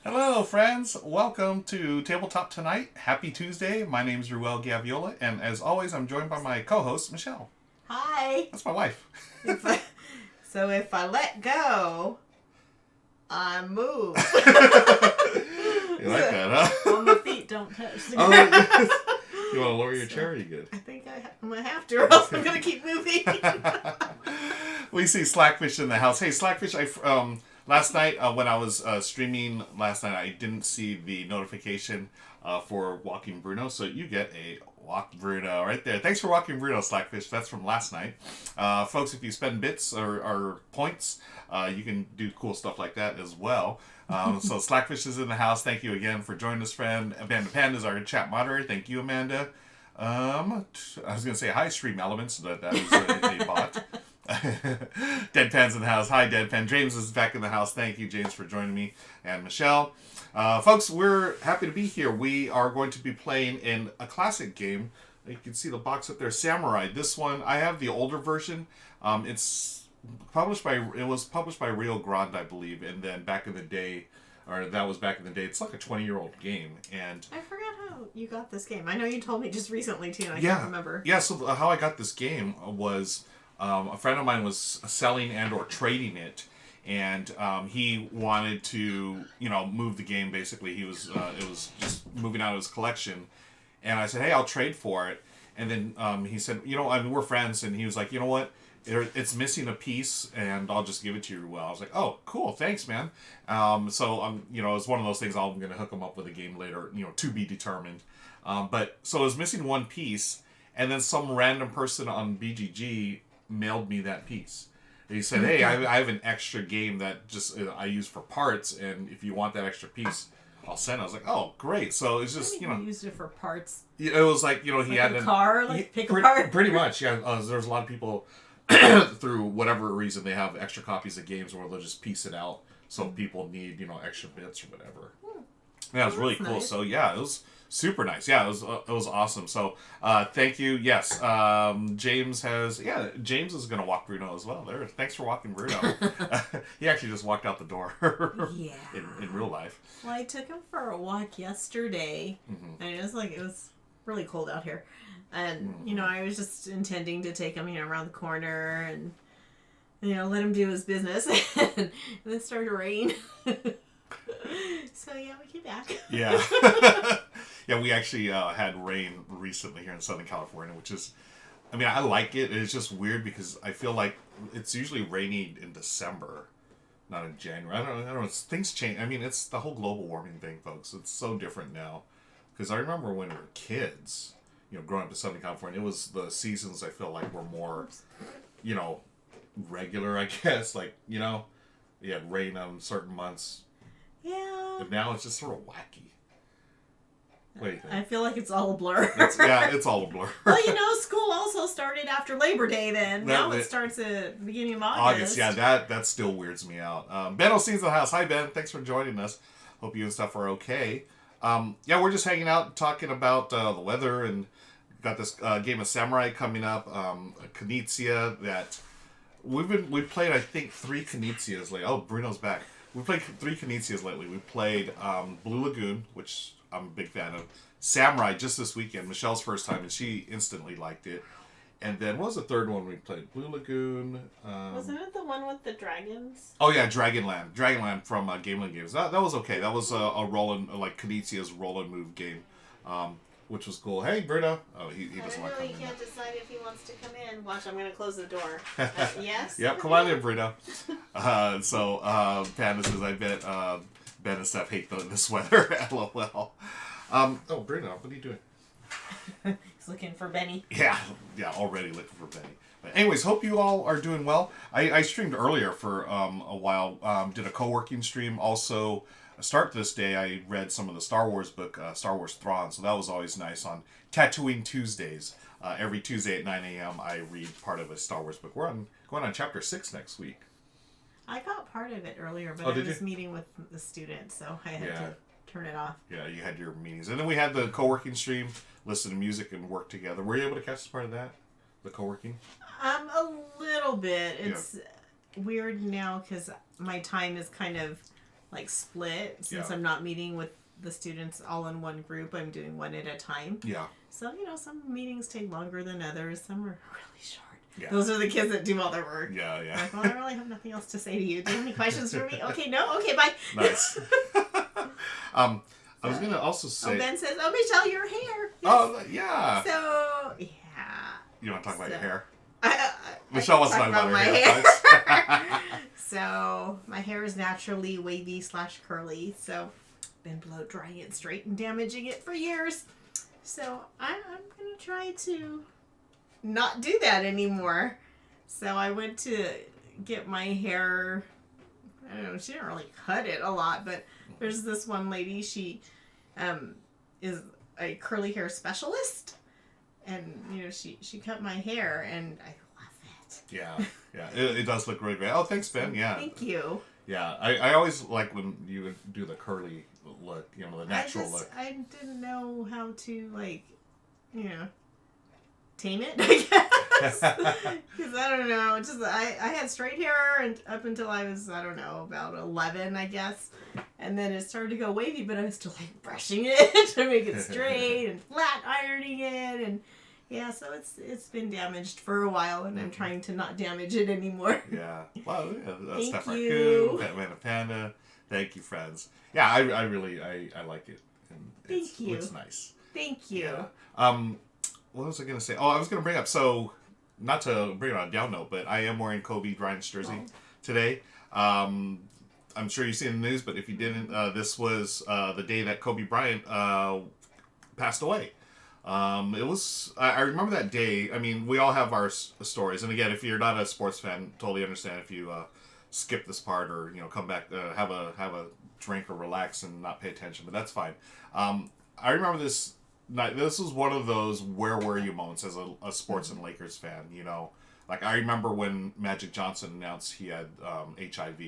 Hello, friends. Welcome to Tabletop Tonight. Happy Tuesday. My name is Ruel Gaviola, and as always, I'm joined by my co-host, Michelle. Hi. That's my wife. So if I let go, I move. You like that, huh? Well, my feet don't touch the Oh, ground. yes. You want to lower your chair? You good? I think I'm going to have to, or else I'm going to keep moving. We see Slackfish in the house. Hey, Slackfish, last night when I was streaming last night, I didn't see the notification for Walking Bruno, so you get a Walk Bruno right there. Thanks for Walking Bruno, Slackfish. That's from last night. Folks, if you spend bits or points, you can do cool stuff like that as well. So Slackfish is in the house. Thank you again for joining us, friend. Amanda Panda is our chat moderator. Thank you, Amanda. I was going to say hi, Stream Elements, but that was a bot. Deadpan's in the house. Hi, Deadpan. James is back in the house. Thank you, James, for joining me. And Michelle. Folks, we're happy to be here. We are going to be playing in a classic game. You can see the box up there, Samurai. This one, I have the older version. It was published by Rio Grande, I believe, and then back in the day, it's like a 20-year-old game. And I forgot how you got this game. I know you told me just recently, too, and I yeah, can't remember. Yeah, so how I got this game was a friend of mine was selling and or trading it, and he wanted to, move the game. Basically, it was just moving out of his collection, and I said, "Hey, I'll trade for it." And then he said, we're friends, and he was like, "You know what? It's missing a piece, and I'll just give it to you." Well, I was like, "Oh, cool, thanks, man." So it's one of those things. I'm gonna hook him up with a game later, to be determined. But so it was missing one piece, and then some random person on BGG mailed me that piece. And he said, "Hey, I have an extra game that just I use for parts, and if you want that extra piece, I'll send it." I was like, "Oh, great!" So it's just You used it for parts. It was like he had a car, pick apart. Pretty much, yeah. There's a lot of people through whatever reason they have extra copies of games where they'll just piece it out. So if people need extra bits or whatever. Yeah, it was really cool. Nice. So yeah, it was super nice. Yeah, it was awesome. So thank you. Yes, James is gonna walk Bruno as well. There, thanks for walking Bruno. He actually just walked out the door. Yeah. In real life. Well, I took him for a walk yesterday, and it was really cold out here, and I was just intending to take him around the corner and let him do his business, and then it started to rain. So yeah, we came back. Yeah. Yeah, we actually had rain recently here in Southern California, which is, I like it. It's just weird because I feel like it's usually rainy in December, not in January. I don't know. Things change. It's the whole global warming thing, folks. It's so different now. Because I remember when we were kids, growing up in Southern California, it was the seasons I feel like were more, regular, I guess. Like, you had rain on certain months. Yeah. But now it's just sort of wacky. What do you think? I feel like it's all a blur. It's all a blur. Well, school also started after Labor Day then. Now it starts at the beginning of August. Yeah, that still weirds me out. Ben O'Sean's in the house. Hi, Ben. Thanks for joining us. Hope you and stuff are okay. We're just hanging out, talking about the weather, and got this game of Samurai coming up. Knizia that we've played, I think, 3 Knizias lately. Oh, Bruno's back. We played 3 Knizias lately. We played Blue Lagoon, which I'm a big fan of. Samurai just this weekend. Michelle's first time, and she instantly liked it. And then what was the third one we played? Blue Lagoon. Wasn't it the one with the dragons? Oh yeah, Dragonland. Dragonland from Gameland Games. That was okay. That was a roll and Knizia's roll and move game, which was cool. Hey, Bruno. Oh, he doesn't want to come in. He can't decide if he wants to come in. Watch, I'm going to close the door. Yes? Yep, come on in, Bruno. So Panda says, I bet Ben and Steph hate this weather. LOL. Bruno, what are you doing? He's looking for Benny. Yeah, already looking for Benny. But anyways, hope you all are doing well. I streamed earlier for a while. Did a co-working stream. Also, start this day, I read some of the Star Wars book, Star Wars Thrawn. So that was always nice on Tatooine Tuesdays. Every Tuesday at 9 a.m. I read part of a Star Wars book. We're going on chapter 6 next week. I got part of it earlier, but I was meeting with the students, so I had to turn it off. Yeah, you had your meetings. And then we had the co-working stream, listen to music and work together. Were you able to catch part of that? The co-working? A little bit. It's weird now because my time is kind of like split since Yeah. I'm not meeting with the students all in one group. I'm doing one at a time. Yeah. So, some meetings take longer than others. Some are really short. Yeah. Those are the kids that do all their work. Yeah, yeah. Like, well, I really have nothing else to say to you. Do you have any questions for me? Okay, no? Okay, bye. Nice. I was going to also say... Ben says, oh, Michelle, your hair. Yes. Oh, yeah. So, yeah. You want to talk about your hair? I Michelle wants to talk about her hair. So, my hair is naturally wavy / curly. So, been blow drying it straight and damaging it for years. So, I'm going to try to not do that anymore. So, I went to get my hair... I don't know, she didn't really cut it a lot, but there's this one lady, she is a curly hair specialist. And, she cut my hair, and I love it. Yeah, yeah. It does look really great. Oh, thanks, Ben. Yeah. Thank you. Yeah, I always like when you do the curly look, the natural look. I didn't know how to, tame it, I guess. Because I don't know. Just I had straight hair and up until I was, I don't know, about 11, I guess. And then it started to go wavy, but I was still, brushing it to make it straight and flat ironing it. And, yeah, so it's been damaged for a while, and I'm trying to not damage it anymore. Yeah. Well, yeah. Thank Steph you. Raccoon, Batman and Panda. Thank you, friends. Yeah, I really like it. And Thank you. It's nice. Thank you. Yeah. What was I going to say? Oh, I was going to bring up, so, not to bring it on a down note, but I am wearing Kobe Bryant's jersey today. I'm sure you've seen the news, but if you didn't, this was the day that Kobe Bryant passed away. It was, I remember that day. I mean, we all have our stories. And again, if you're not a sports fan, totally understand if you skip this part or, come back, have a drink or relax and not pay attention, but that's fine. I remember this night. This was one of those where were you moments as a sports and Lakers fan, Like, I remember when Magic Johnson announced he had HIV.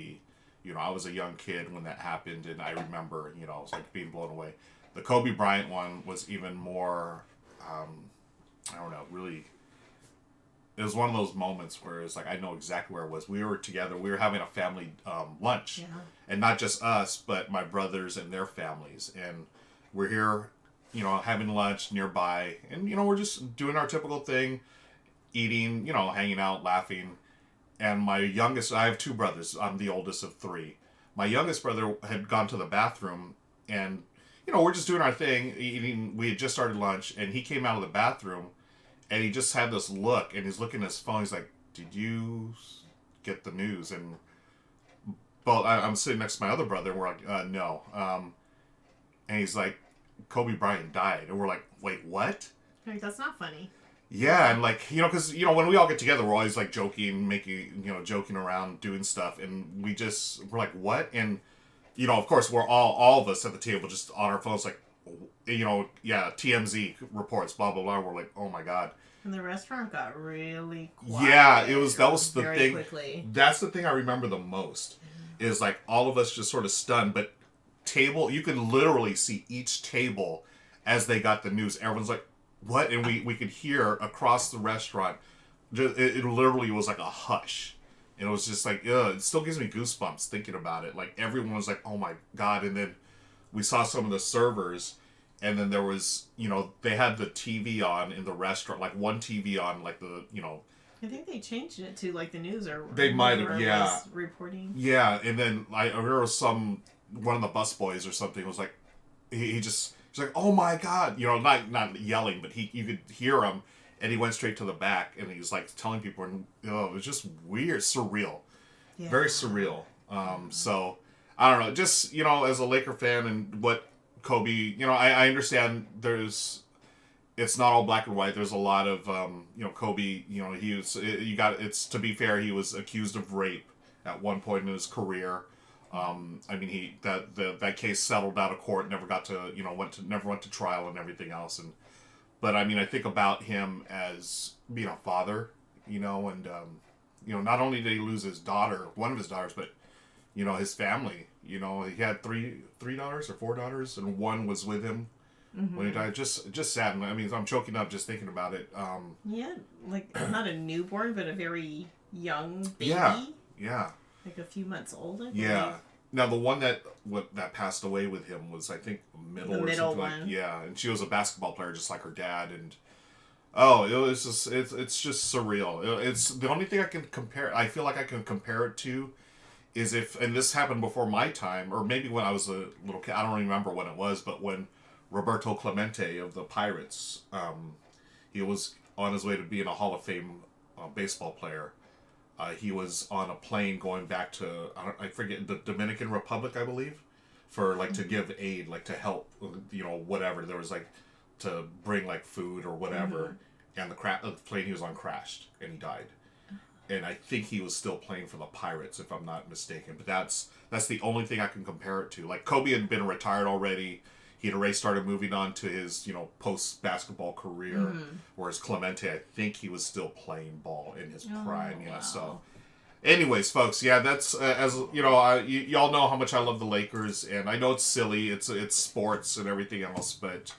I was a young kid when that happened, and I remember, I was like being blown away. The Kobe Bryant one was even more, I don't know, really, it was one of those moments where it's like, I know exactly where it was. We were together, we were having a family lunch, and not just us, but my brothers and their families, and we're here, having lunch nearby, and, we're just doing our typical thing, eating, hanging out, laughing. And my youngest, I have two brothers. I'm the oldest of three. My youngest brother had gone to the bathroom, and, we're just doing our thing, eating. We had just started lunch, and he came out of the bathroom, and he just had this look, and he's looking at his phone. He's like, did you get the news? And, well, I'm sitting next to my other brother, and we're like, no. And he's like, Kobe Bryant died. And we're like, wait, what? Like, that's not funny. Yeah, and because, when we all get together, we're always, joking, making, joking around, doing stuff, and we're like, what? And, of course, we're all of us at the table just on our phones, like, TMZ reports, blah, blah, blah. We're like, oh, my God. And the restaurant got really quiet. Yeah, that was the very thing. Quickly. That's the thing I remember the most, is, all of us just sort of stunned, but you could literally see each table as they got the news. Everyone's like, what? And we could hear across the restaurant, it literally was like a hush. And it was just like, it still gives me goosebumps thinking about it. Like, everyone was like, oh my God. And then we saw some of the servers, and then there was, they had the TV on in the restaurant, one TV on, I think they changed it to, the news or... They might have, yeah. Was reporting. Yeah, and then I remember one of the busboys or something was like, he's like, oh my God, not yelling, but you could hear him, and he went straight to the back, and he was telling people, and it was just weird, surreal, very surreal. So I don't know, just as a Laker fan and what Kobe, I understand it's not all black and white. There's a lot of Kobe. He was to be fair, he was accused of rape at one point in his career. I mean, that case settled out of court, never got to, never went to trial and everything else. But I mean, I think about him as being a father, and, not only did he lose his daughter, one of his daughters, but, his family, he had three daughters or four daughters, and one was with him when he died. Just sad. I mean, I'm choking up just thinking about it. Not a newborn, but a very young baby. Yeah. Like a few months old, I believe. Yeah. Now the one that passed away with him was, I think, middle The or middle something one. like, yeah, and she was a basketball player just like her dad, and oh, it was just it's just surreal. It's the only thing I can compare. I feel like I can compare it to is if, and this happened before my time, or maybe when I was a little kid. I don't remember when it was, but when Roberto Clemente of the Pirates, he was on his way to being a Hall of Fame baseball player. He was on a plane going back to I forget, the Dominican Republic, I believe, for like to give aid, like to help, whatever. There was like to bring like food or whatever, and the plane he was on crashed and he died. And I think he was still playing for the Pirates, if I'm not mistaken. But that's the only thing I can compare it to. Like Kobe had been retired already. He had already started moving on to his, post basketball career, whereas Clemente, I think he was still playing ball in his prime. Yeah, wow. so. Anyways, folks, yeah, that's as y'all know how much I love the Lakers, and I know it's silly, it's sports and everything else, but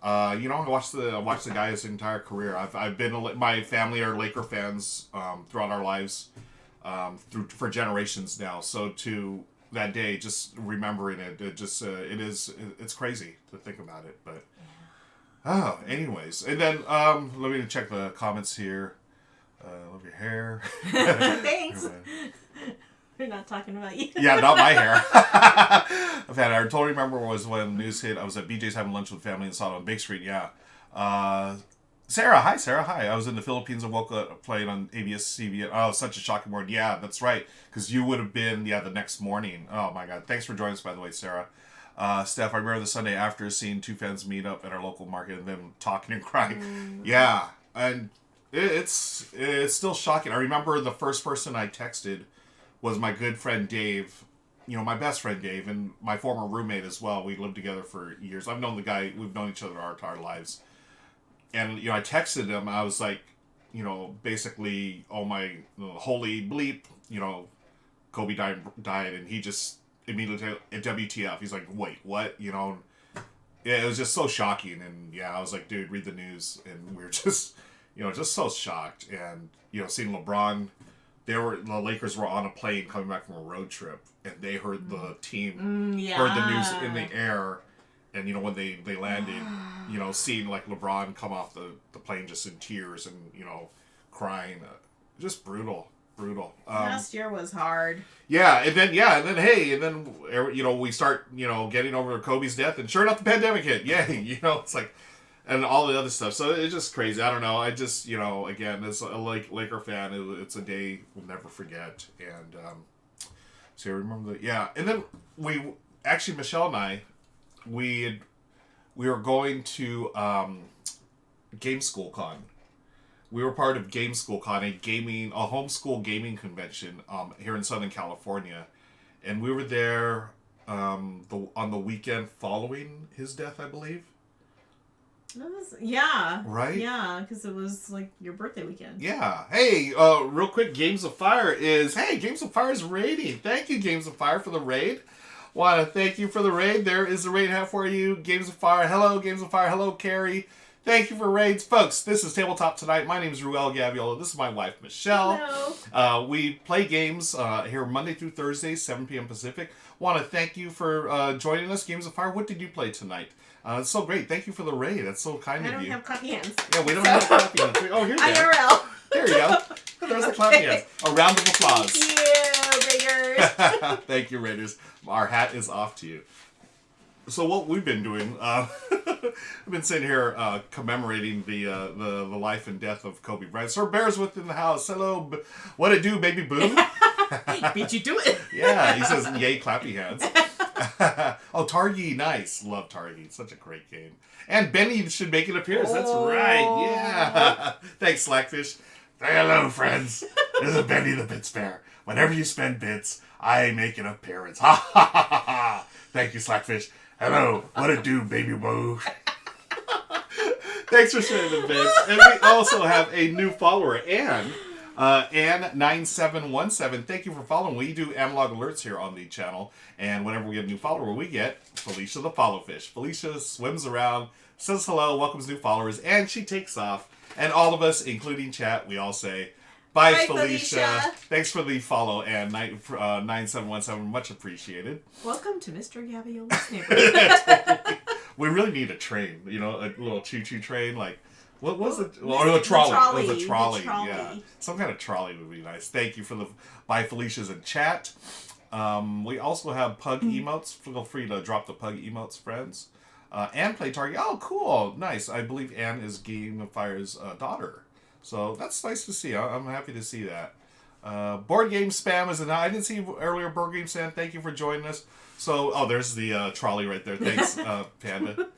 I watched the guy's entire career. I've been my family are Laker fans throughout our lives, for generations now. So to that day, just remembering it's crazy to think about it. But anyways, and then let me check the comments here. Love your hair. Thanks. We're not talking about you. Yeah, not my hair. I totally remember was when news hit. I was at BJ's having lunch with family and saw it on Big Street. Yeah. Sarah, hi. I was in the Philippines and woke up playing on ABS-CBN. Oh, such a shocking morning. Yeah, that's right. Because you would have been, the next morning. Oh, my God. Thanks for joining us, by the way, Sarah. Steph, I remember the Sunday after seeing two fans meet up at our local market and then talking and crying. Yeah. And it's still shocking. I remember the first person I texted was my good friend Dave, my best friend Dave, and my former roommate as well. We lived together for years. I've known the guy, we've known each other our entire lives. And, I texted him, I was like, basically, oh my, holy bleep, Kobe died, and he just immediately, WTF, he's like, wait, what, Yeah, it was just so shocking, and yeah, I was like, dude, read the news, and we were just, just so shocked, and, seeing LeBron, the Lakers were on a plane coming back from a road trip, and they heard the team heard the news in the air, and when they landed, seeing like LeBron come off the plane just in tears and crying, just brutal. Last year was hard. Yeah, and then we start getting over Kobe's death, and sure enough, the pandemic hit. Yay, it's like. And all the other stuff. So it's just crazy. I don't know. I just, again, as a Laker fan, it's a day we'll never forget. And so I remember that. Yeah. And then Michelle and I, we were going to Game School Con. We were part of Game School Con, a homeschool gaming convention here in Southern California. And we were there on the weekend following his death, I believe. Yeah. Right? Yeah, because it was like your birthday weekend. Yeah. Hey, real quick, Games of Fire is raiding. Thank you, Games of Fire, for the raid. Want to thank you for the raid. There is a raid hat for you. Games of Fire. Hello, Games of Fire. Hello, Carrie. Thank you for raids. Folks, this is Tabletop Tonight. My name is Ruel Gaviola. This is my wife, Michelle. Hello. We play games here Monday through Thursday, 7 p.m. Pacific. Want to thank you for joining us, Games of Fire. What did you play tonight? It's so great. Thank you for the raid. That's so kind of you. I don't have clappy hands. Yeah, we don't have clappy hands. Oh, here you go. IRL. There you go. There's the clappy hands. A round of applause. Thank you, Raiders. Thank you, Raiders. Our hat is off to you. So what we've been doing, we've been sitting here commemorating the life and death of Kobe Bryant. Sir Bears within the house. Hello. What it do, baby boo? Beat you to it. Yeah, he says, yay, clappy hands. Oh, Targi, nice. Love Targi. Such a great game. And Benny should make an appearance. That's right. Yeah. Thanks, Slackfish. Hello, friends. This is Benny the Bit Spare. Whenever you spend bits, I make an appearance. Ha ha ha ha ha. Thank you, Slackfish. Hello. What it do, baby boo? Thanks for sharing the bits. And we also have a new follower, Anne. Ann9717, thank you for following. We do analog alerts here on the channel, and whenever we get a new follower, we get Felicia the Follow Fish. Felicia swims around, says hello, welcomes new followers, and she takes off. And all of us, including chat, we all say, Bye, Bye, Felicia. Felicia. Thanks for the follow, and 9717. Much appreciated. Welcome to Mr. Gaviola's neighborhood. We really need a train, a little choo-choo train, like, what was it? Oh, Or a trolley. trolley. It was a trolley, The trolley. yeah. Some kind of trolley would be nice. Thank you for the Bye Felicia's in chat. We also have pug emotes. Feel free to drop the pug emotes, friends. Anne Play Target. Oh, cool. Nice. I believe Anne is Game of Fire's daughter. So that's nice to see. I'm happy to see that. Board Game Spam is I didn't see you earlier, Board Game Spam. Thank you for joining us. So, there's the trolley right there. Thanks, Panda.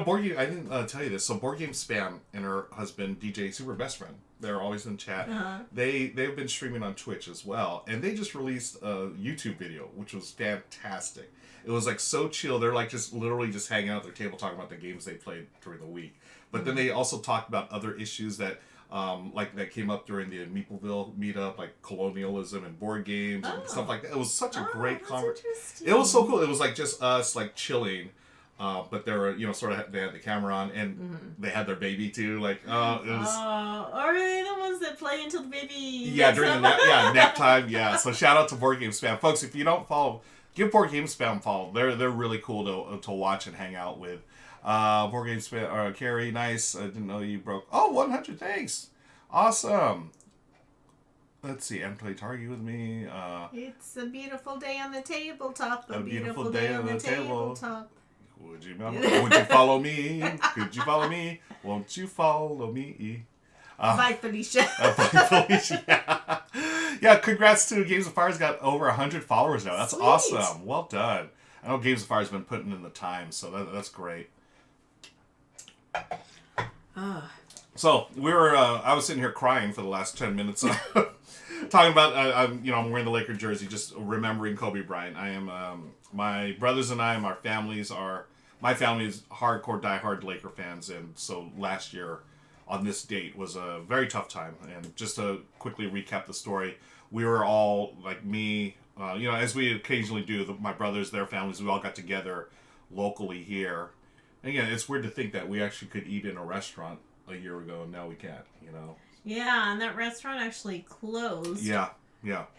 Board Game, I didn't tell you this. So, Board Game Spam and her husband, DJ Super Best Friend, they're always in chat. Uh-huh. They've been streaming on Twitch as well. And they just released a YouTube video, which was fantastic. It was like so chill. They're like just literally just hanging out at their table talking about the games they played during the week. But then they also talked about other issues that that came up during the Meepleville meetup, like colonialism and board games and stuff like that. It was such a great conversation. It was so cool. It was like just us like chilling, but they were they had the camera on and they had their baby too. Like it was. Oh, are they the ones that play until the baby? Yeah, during the nap time. Yeah, so shout out to Board Game Spam, folks. If you don't follow, give Board Game Spam a follow. They're really cool to watch and hang out with. Board Game Spam, Carrie, nice. I didn't know you broke. Oh, 100, thanks. Awesome. Let's see, and play Target with me. It's a beautiful day on the tabletop. A beautiful day on the tabletop. Would you follow me? Could you follow me? Won't you follow me? Bye, Felicia. Bye, Felicia. Yeah, congrats to Games of Fire's got over 100 followers now. That's Sweet. Awesome. Well done. I know Games of Fire's been putting in the time, so that's great. So I was sitting here crying for the last 10 minutes, talking about I'm wearing the Laker jersey, just remembering Kobe Bryant. I am my brothers and I, my family is hardcore, diehard Laker fans, and so last year on this date was a very tough time. And just to quickly recap the story, we were all like me, as we occasionally do, my brothers, their families, we all got together locally here. And again, it's weird to think that we actually could eat in a restaurant a year ago, and now we can't, Yeah, and that restaurant actually closed. Yeah.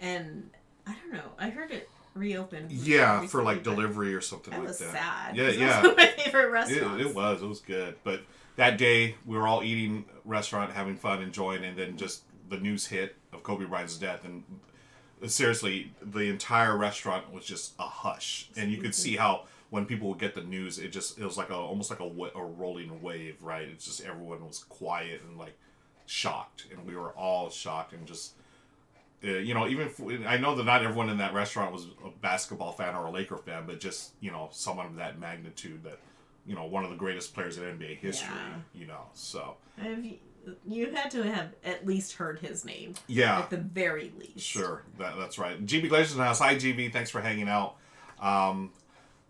And I don't know. I heard it reopened. Yeah, for like delivery or something like that. That was sad. Yeah. It was one of my favorite restaurants. It was good. But that day, we were all eating restaurant, having fun, enjoying, and then just the news hit of Kobe Bryant's death, and seriously, the entire restaurant was just a hush, and you could see how when people would get the news, it was like almost like a rolling wave, right? It's just everyone was quiet and like shocked, and we were all shocked and just, even I know that not everyone in that restaurant was a basketball fan or a Laker fan, but just someone of that magnitude, that one of the greatest players in NBA history, so. You had to have at least heard his name. Yeah. At the very least. Sure, that's right. GB Glazer's in the house. Hi, GB. Thanks for hanging out.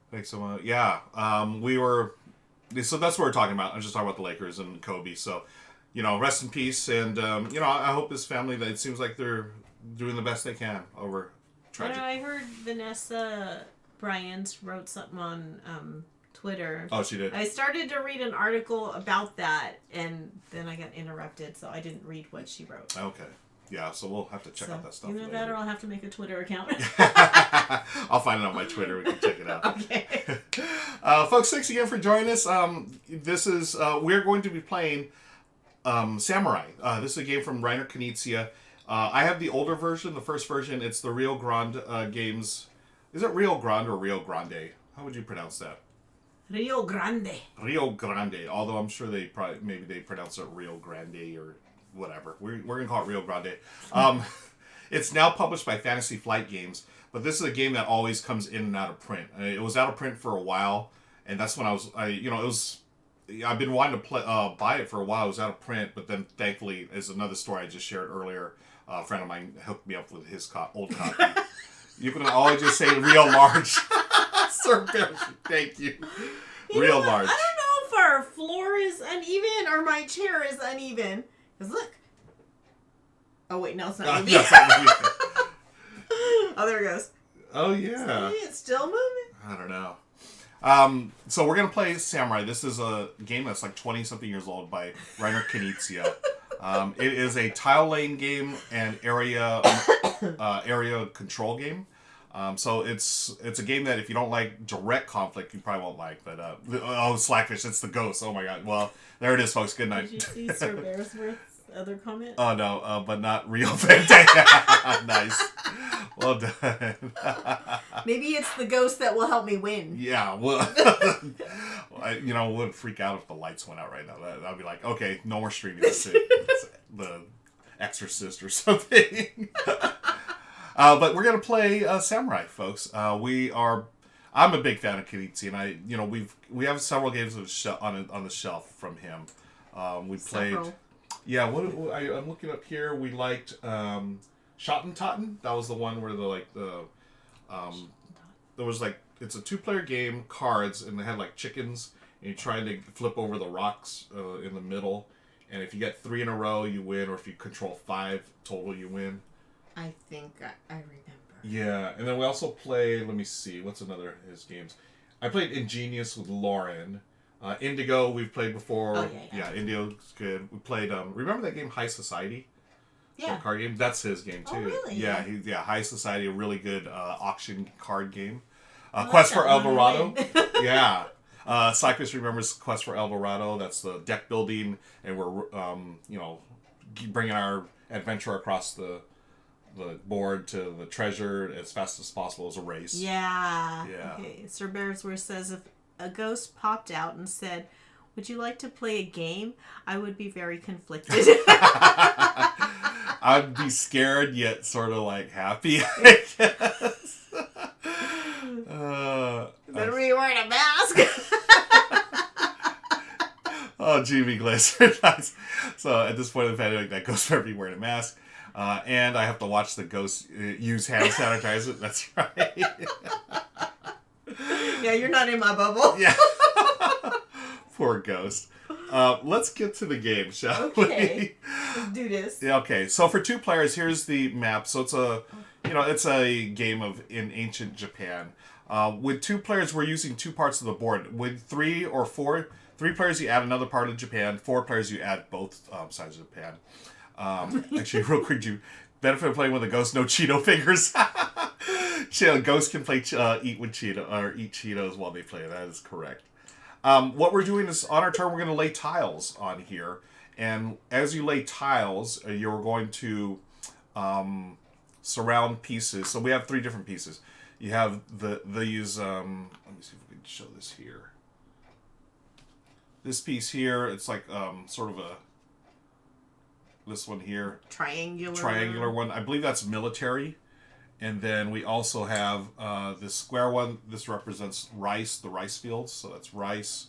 Thanks so much. Yeah, so that's what we're talking about. I'm just talking about the Lakers and Kobe. So, rest in peace. And, I hope this family, that it seems like they're doing the best they can over tragic. I heard Vanessa Bryant wrote something on Twitter. Oh, she did? I started to read an article about that, and then I got interrupted, so I didn't read what she wrote. Okay. Yeah, so we'll have to check out that stuff. Either that or I'll have to make a Twitter account. I'll find it on my Twitter. We can check it out. Okay. Folks, thanks again for joining us. This is, we're going to be playing Samurai. This is a game from Reiner Knizia. I have the older version, the first version. It's the Rio Grande games. Is it Rio Grande or Rio Grande? How would you pronounce that? Rio Grande. Rio Grande. Although I'm sure they pronounce it Rio Grande or whatever. We're gonna call it Rio Grande. It's now published by Fantasy Flight Games, but this is a game that always comes in and out of print. It was out of print for a while, and that's when I've been wanting to buy it for a while. It was out of print, but then thankfully, as another story I just shared earlier, a friend of mine hooked me up with his old copy. You can always just say real large. Sir Bear, thank you. Real large. I don't know if our floor is uneven or my chair is uneven. Because look. Oh, wait, no, it's not moving. Oh, there it goes. Oh, yeah. See, it's still moving. I don't know. So we're going to play Samurai. This is a game that's like 20-something years old by Reiner Knizia. It is a tile laying game and area control game. So it's a game that if you don't like direct conflict, you probably won't like. But Slackfish, it's the ghost. Oh my god. Well, there it is, folks. Good night. Did you see Sir Bearsworth's other comment? Oh no, but not Rio Vendetta. Nice. Well done. Maybe it's the ghost that will help me win. Yeah, well, I would freak out if the lights went out right now. I'd be like, okay, no more streaming. That's it. It's the Exorcist or something. But we're gonna play Samurai, folks. I'm a big fan of Kenichi, and we have several games on the shelf from him. We played. Several. Yeah, I'm looking up here. We liked Shotten Totten. That was the one where there was it's a 2-player game, cards, and they had like chickens, and you're trying to flip over the rocks in the middle, and if you get 3 in a row, you win, or if you control 5 total, you win. I think I remember. Yeah, and then we also played, let me see, what's another of his games? I played Ingenious with Lauren. Indigo, we've played before. Oh, yeah. Indigo's good. We played, remember that game High Society? Yeah. The card game? That's his game, too. Oh, really? Yeah, High Society, a really good auction card game. I Quest like for that El one. Dorado. Yeah. Cyclist remembers Quest for El Dorado. That's the deck building, and we're, bringing our adventure across the board to the treasure as fast as possible as a race. Yeah. Yeah. Okay. Sir Bearsworth says if a ghost popped out and said, "Would you like to play a game?" I would be very conflicted. I'd be scared yet sort of like happy, I guess. Better be wearing a mask. Oh, Jimmy Glacier. Nice. So at this point in the pandemic, that ghost better be wearing a mask. And I have to watch the ghost use hand sanitizer. That's right. Yeah, you're not in my bubble. Yeah. Poor ghost. Let's get to the game, shall Okay. Let's do this. we? Yeah, okay. So for 2 players, here's the map. So it's a game in ancient Japan. With 2 players, we're using 2 parts of the board. With 3 or 4, 3 players, you add another part of Japan. 4 players, you add both sides of Japan. Actually, real quick, you benefit of playing with a ghost, no Cheeto fingers. Ghosts can play eat Cheetos while they play. That is correct. What we're doing is on our turn, we're going to lay tiles on here, and as you lay tiles, you're going to surround pieces. So we have 3 different pieces. You have these. Let me see if we can show this here. This piece here, it's like sort of this one here. Triangular one. I believe that's military. And then we also have this square one. This represents rice, the rice fields. So that's rice.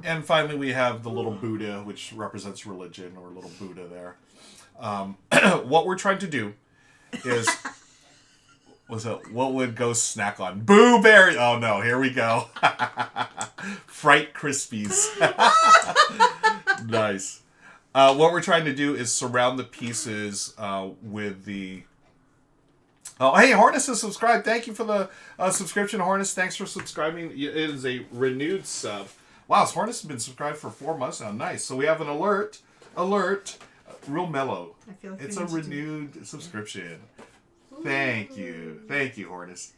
And finally, we have the little Buddha, which represents religion, or little Buddha there. What we're trying to do is... what would ghosts snack on? Boo Berry! Oh no, here we go. Fright Krispies. Nice. What we're trying to do is surround the pieces with the... Oh, hey, Hornus has subscribed. Thank you for the subscription, Hornus. Thanks for subscribing. It is a renewed sub. Wow, Hornus has been subscribed for 4 months now. Nice. So we have an alert. Real mellow. I feel like It's a renewed subscription. Thank you, Hornus.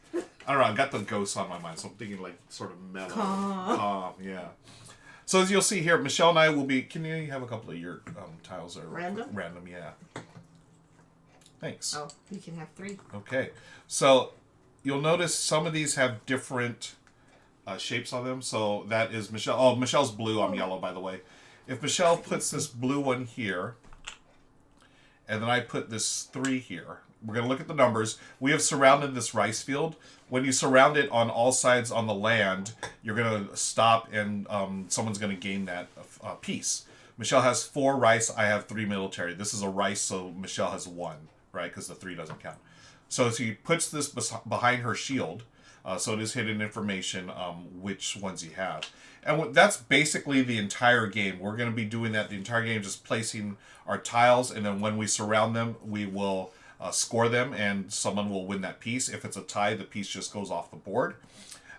I don't know. I got the ghosts on my mind, so I'm thinking like sort of mellow, calm. Yeah. So as you'll see here, Michelle and I will be. Can you have a couple of your tiles that are random? Random, yeah. Thanks. Oh, you can have 3. Okay. So you'll notice some of these have different shapes on them. So that is Michelle. Oh, Michelle's blue. I'm yellow, by the way. If Michelle puts this blue one here, and then I put this 3 here, we're going to look at the numbers. We have surrounded this rice field. When you surround it on all sides on the land, you're going to stop, and someone's going to gain that piece. Michelle has 4 rice. I have 3 military. This is a rice, so Michelle has 1, right? Because the 3 doesn't count. So she puts this behind her shield. So it is hidden information which ones you have. And that's basically the entire game. We're going to be doing that the entire game, just placing our tiles. And then when we surround them, we will score them, and someone will win that piece. If it's a tie, the piece just goes off the board.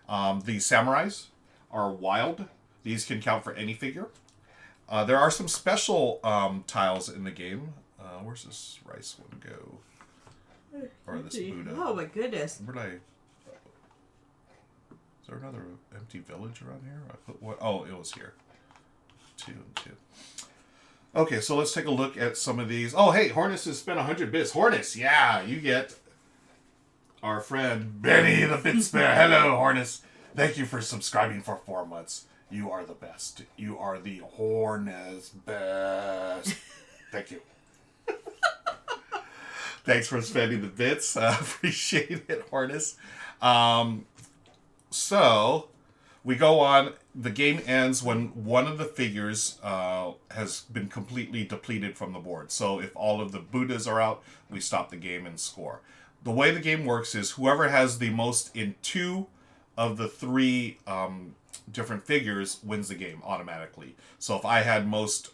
The samurais are wild. These can count for any figure. There are some special tiles in the game. Where's this rice one go? Or this Buddha? Oh my goodness! Where'd I? Is there another empty village around here? I put what? Oh, it was here. 2 and 2. Okay, so let's take a look at some of these. Oh, hey, Hornus has spent 100 bits. Hornus, yeah, you get our friend Benny the Bitsbear. Hello, Hornus. Thank you for subscribing for 4 months. You are the best. You are the Hornus best. Thank you. Thanks for spending the bits. Appreciate it, Hornus. So, we go on. The game ends when one of the figures has been completely depleted from the board. So if all of the Buddhas are out, we stop the game and score. The way the game works is whoever has the most in 2 of the 3 different figures wins the game automatically. So if I had most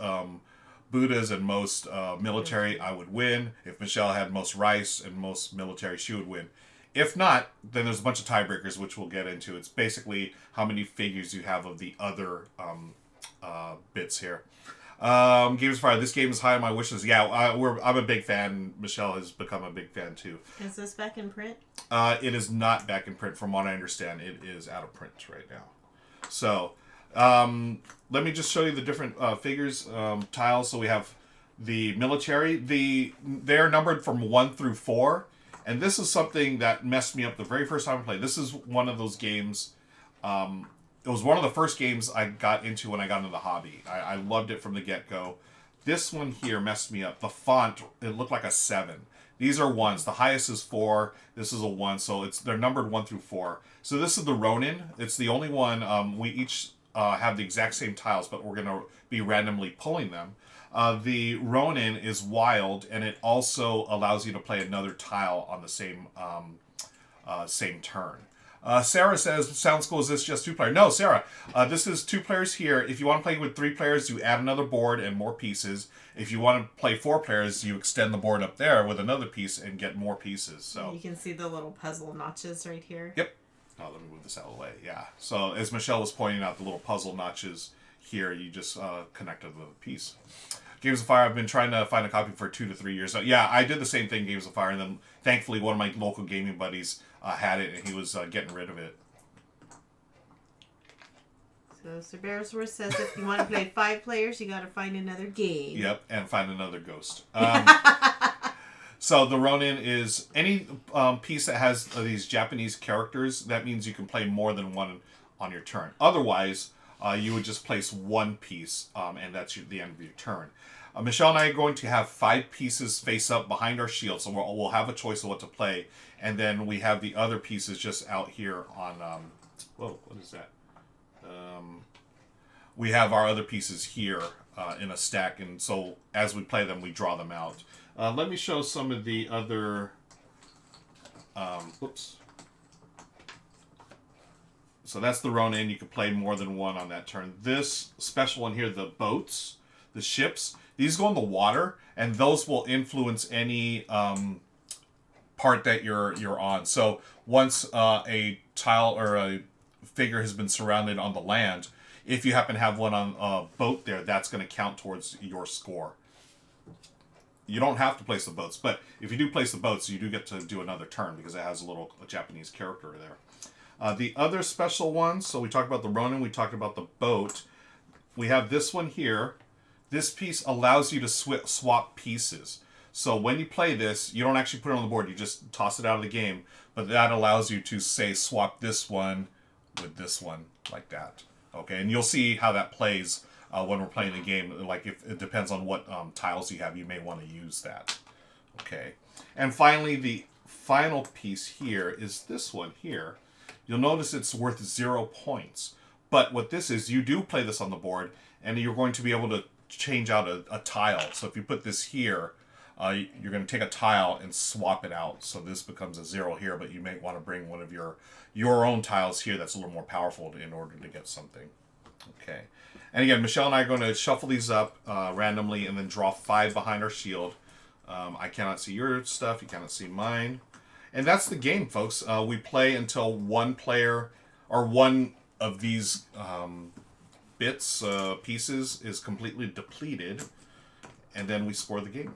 Buddhas and most military, I would win. If Michelle had most rice and most military, she would win. If not, then there's a bunch of tiebreakers, which we'll get into. It's basically how many figures you have of the other bits here. Games Fire. This game is high on my wish list. Yeah, I'm a big fan. Michelle has become a big fan too. Is this back in print? It is not back in print, from what I understand. It is out of print right now. So, let me just show you the different figures, tiles. So we have the military. They're numbered from 1 through 4. And this is something that messed me up the very first time I played. This is one of those games. It was one of the first games I got into when I got into the hobby. I loved it from the get-go. This one here messed me up. The font, it looked like a 7. These are 1s. The highest is 4. This is a 1. So they're numbered 1 through 4. So this is the Ronin. It's the only one. We each have the exact same tiles, but we're going to be randomly pulling them. The Ronin is wild, and it also allows you to play another tile on the same turn. Sarah says, sounds cool, is this just 2-player? No, Sarah, this is 2 players here. If you want to play with 3 players, you add another board and more pieces. If you want to play 4 players, you extend the board up there with another piece and get more pieces. So you can see the little puzzle notches right here. Yep. Oh, let me move this out of the way. Yeah. So as Michelle was pointing out, the little puzzle notches here, you just connect to the piece. Games of Fire, I've been trying to find a copy for 2 to 3 years. So, yeah, I did the same thing, Games of Fire, and then thankfully one of my local gaming buddies had it, and he was getting rid of it. So Sir Beresworth says if you want to play 5 players, you got to find another game. Yep, and find another ghost. So the Ronin is any piece that has these Japanese characters. That means you can play more than one on your turn. Otherwise, you would just place 1 piece, and that's the end of your turn. Michelle and I are going to have 5 pieces face up behind our shield, so we'll have a choice of what to play, and then we have the other pieces just out here on. Whoa, what is that? We have our other pieces here in a stack, and so as we play them, we draw them out. Let me show some of the other. Whoops. So that's the Ronin. You can play more than one on that turn. This special one here, the boats, the ships, these go in the water, and those will influence any part that you're on. So once a tile or a figure has been surrounded on the land, if you happen to have one on a boat there, that's going to count towards your score. You don't have to place the boats, but if you do place the boats, you do get to do another turn because it has a Japanese character there. The other special ones, so we talked about the Ronin, we talked about the boat. We have this one here. This piece allows you to swap pieces. So when you play this, you don't actually put it on the board, you just toss it out of the game, but that allows you to, say, swap this one with this one, like that. Okay, and you'll see how that plays when we're playing the game. Like, if it depends on what tiles you have, you may want to use that. Okay, and finally, the final piece here is this one here. You'll notice it's worth 0 points. But what this is, you do play this on the board, and you're going to be able to change out a tile. So if you put this here, you're going to take a tile and swap it out. So this becomes a 0 here, but you may want to bring one of your own tiles here that's a little more powerful in order to get something. Okay. And again, Michelle and I are going to shuffle these up randomly and then draw 5 behind our shield. I cannot see your stuff. You cannot see mine. And that's the game, folks. We play until one player or one of these bits, pieces is completely depleted, and then we score the game.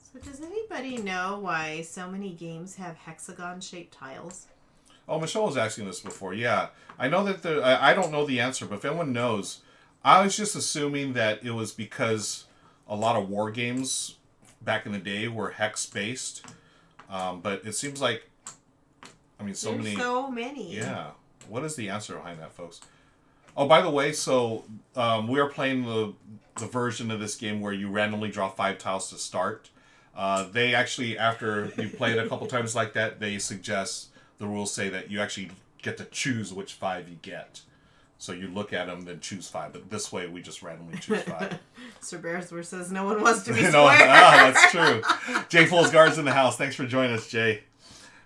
So does anybody know why so many games have hexagon-shaped tiles? Oh, Michelle was asking this before. Yeah, I know that I don't know the answer, but if anyone knows, I was just assuming that it was because a lot of war games back in the day were hex based, but it seems like, I mean, There's so many. Yeah. What is the answer behind that, folks? Oh, by the way, so we are playing the version of this game where you randomly draw 5 tiles to start. They actually, after you play it a couple times like that, they suggest, the rules say that you actually get to choose which 5 you get. So you look at them, then choose 5. But this way, we just randomly choose 5. Sir Bearsworth says no one wants to be No, square. that's true. Jay Guards in the house. Thanks for joining us, Jay.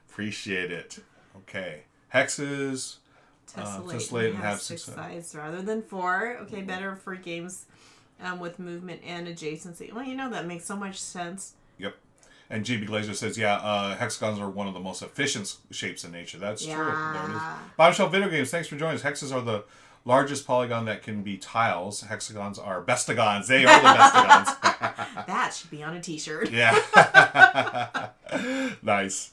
Appreciate it. Okay. Hexes. Tessellate and have 6 sides rather than 4. Okay, better for games with movement and adjacency. Well, that makes so much sense. Yep. And GB Glazer says, hexagons are one of the most efficient shapes in nature. That's true. There it is. Bombshell Video Games, thanks for joining us. Hexes are the largest polygon that can be tiles. Hexagons are bestagons. They are the bestagons. That should be on a t-shirt. Yeah. Nice.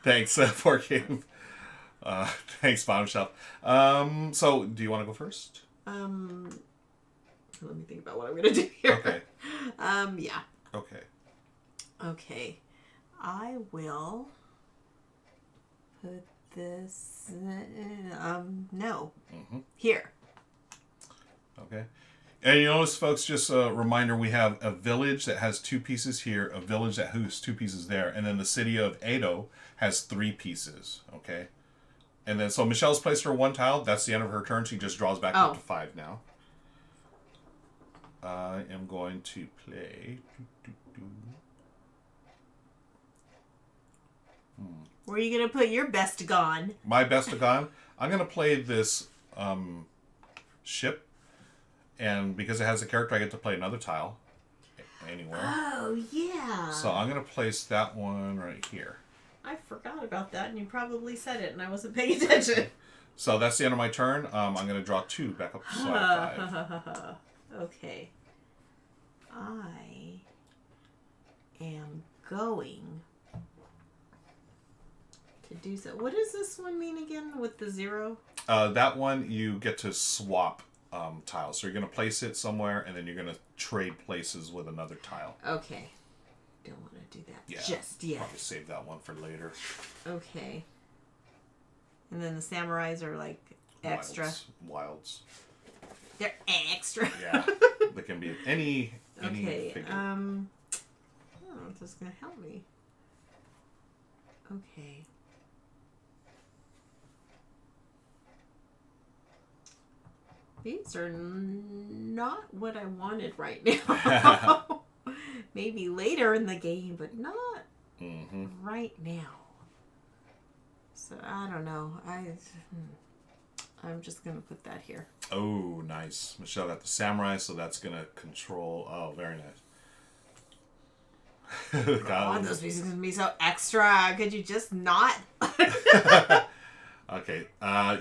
Thanks, for game. Thanks, Bombshell. So, do you want to go first? Let me think about what I'm going to do here. Okay. Yeah. Okay. Okay. I will put this, no. Mm-hmm. Here. Okay. And you notice, folks, just a reminder, we have a village that has 2 pieces here, a village that has 2 pieces there, and then the city of Edo has 3 pieces, okay? And then, so Michelle's placed her 1 tile. That's the end of her turn. She just draws back up to 5 now. I am going to play... Where are you going to put your bestagon? My bestagon? I'm going to play this ship. And because it has a character, I get to play another tile anywhere. Oh, yeah. So I'm going to place that one right here. I forgot about that, and you probably said it, and I wasn't paying attention. So that's the end of my turn. I'm going to draw 2 back up to slide 5. Okay. I am going to do so. What does this one mean again with the 0? That one, you get to swap tiles. So you're going to place it somewhere, and then you're going to trade places with another tile. Okay. Don't want to do that just yet. Probably save that one for later. Okay. And then the samurais are like extra. Wilds. They're extra. Yeah. They can be any okay. figure. Oh, this is gonna help me. Okay. These are not what I wanted right now. Maybe later in the game, but not right now. So I don't know. I'm just gonna put that here. Oh, nice. Michelle got the samurai, so that's gonna control. Oh, very nice. God, those pieces are gonna be so extra. Could you just not? Okay.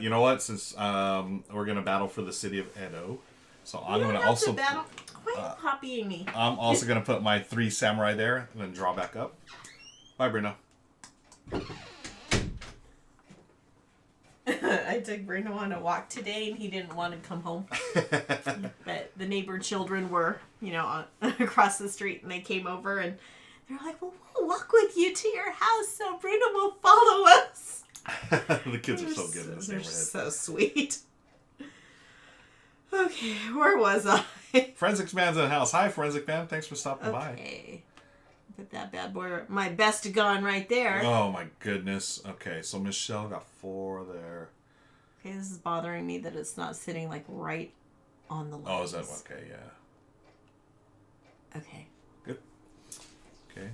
You know what? Since we're gonna battle for the city of Edo, so I'm gonna also. Battle. Why are you copying me? I'm also gonna put my 3 samurai there and then draw back up. Bye, Bruno. I took Bruno on a walk today, and he didn't want to come home. But the neighbor children were, across the street, and they came over, and they're like, "Well, we'll walk with you to your house, so Bruno will follow us." The kids are so good in this They're neighborhood. so sweet. Okay, where was I? Forensic Man's in the house. Hi, Forensic Man. Thanks for stopping by. Okay. Put that bad boy, my bestagon right there. Oh, my goodness. Okay, so Michelle got 4 there. Okay, this is bothering me that it's not sitting, right on the line. Oh, is that okay? Yeah. Okay. Good. Okay.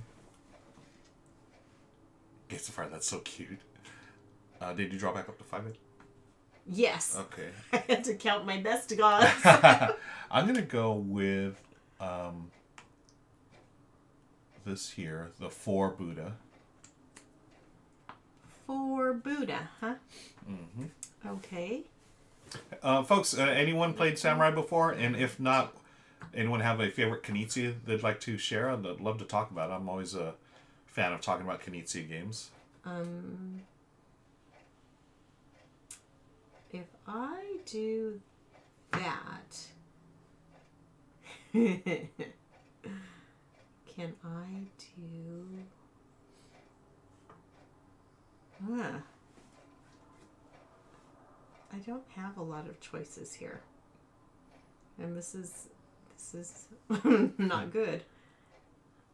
Gates of Fire, that's so cute. Did you draw back up to 5? Yes. Okay. I had to count my bestagons. I'm going to go with this here, the 4 Buddha. 4 Buddha, huh? Mm-hmm. Okay. Folks, anyone played Samurai before? And if not, anyone have a favorite Knizia they'd like to share? I'd love to talk about it. I'm always a fan of talking about Knizia games. If I do that, can I do? I don't have a lot of choices here, and this is not good.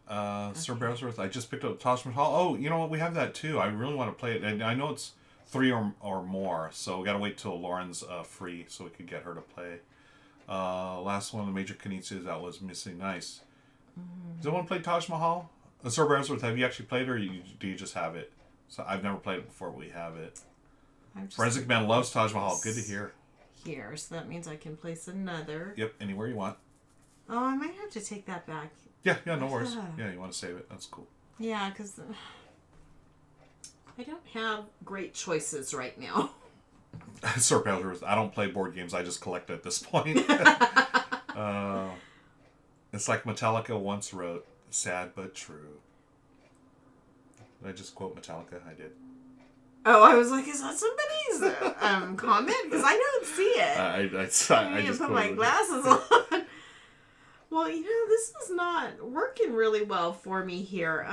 Sir Beresworth, I just picked up Taj Mahal. Oh, you know what? We have that too. I really want to play it, and I know it's 3 or more, so we gotta wait till Lauren's free so we could get her to play. Last one of the major Knizias that was missing. Nice. Does anyone play Taj Mahal? Sir Beresworth, have you actually played it, or do you just have it? So I've never played it before, but we have it. Forensic Man loves Taj Mahal. Good to hear. Here, so that means I can place another. Yep, anywhere you want. Oh, I might have to take that back. Yeah, no worries. Yeah, you want to save it. That's cool. Yeah, because I don't have great choices right now. Sir Beresworth, I don't play board games. I just collect at this point. It's like Metallica once wrote, sad but true. Did I just quote Metallica? I did. Oh, I was like, is that somebody's comment? Because I don't see it. I need to put my glasses on. Well, this is not working really well for me here.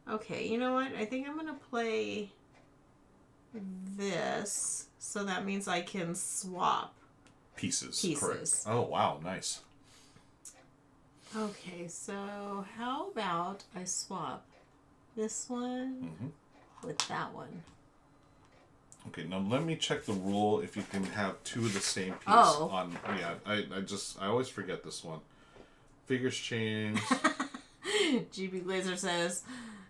Okay, you know what? I think I'm going to play this. So that means I can swap pieces. Correct. Oh, wow. Nice. Okay, so how about I swap this one with that one? Okay, now let me check the rule if you can have 2 of the same piece on. Yeah, I always forget this one. Figures change. GB Glazer says,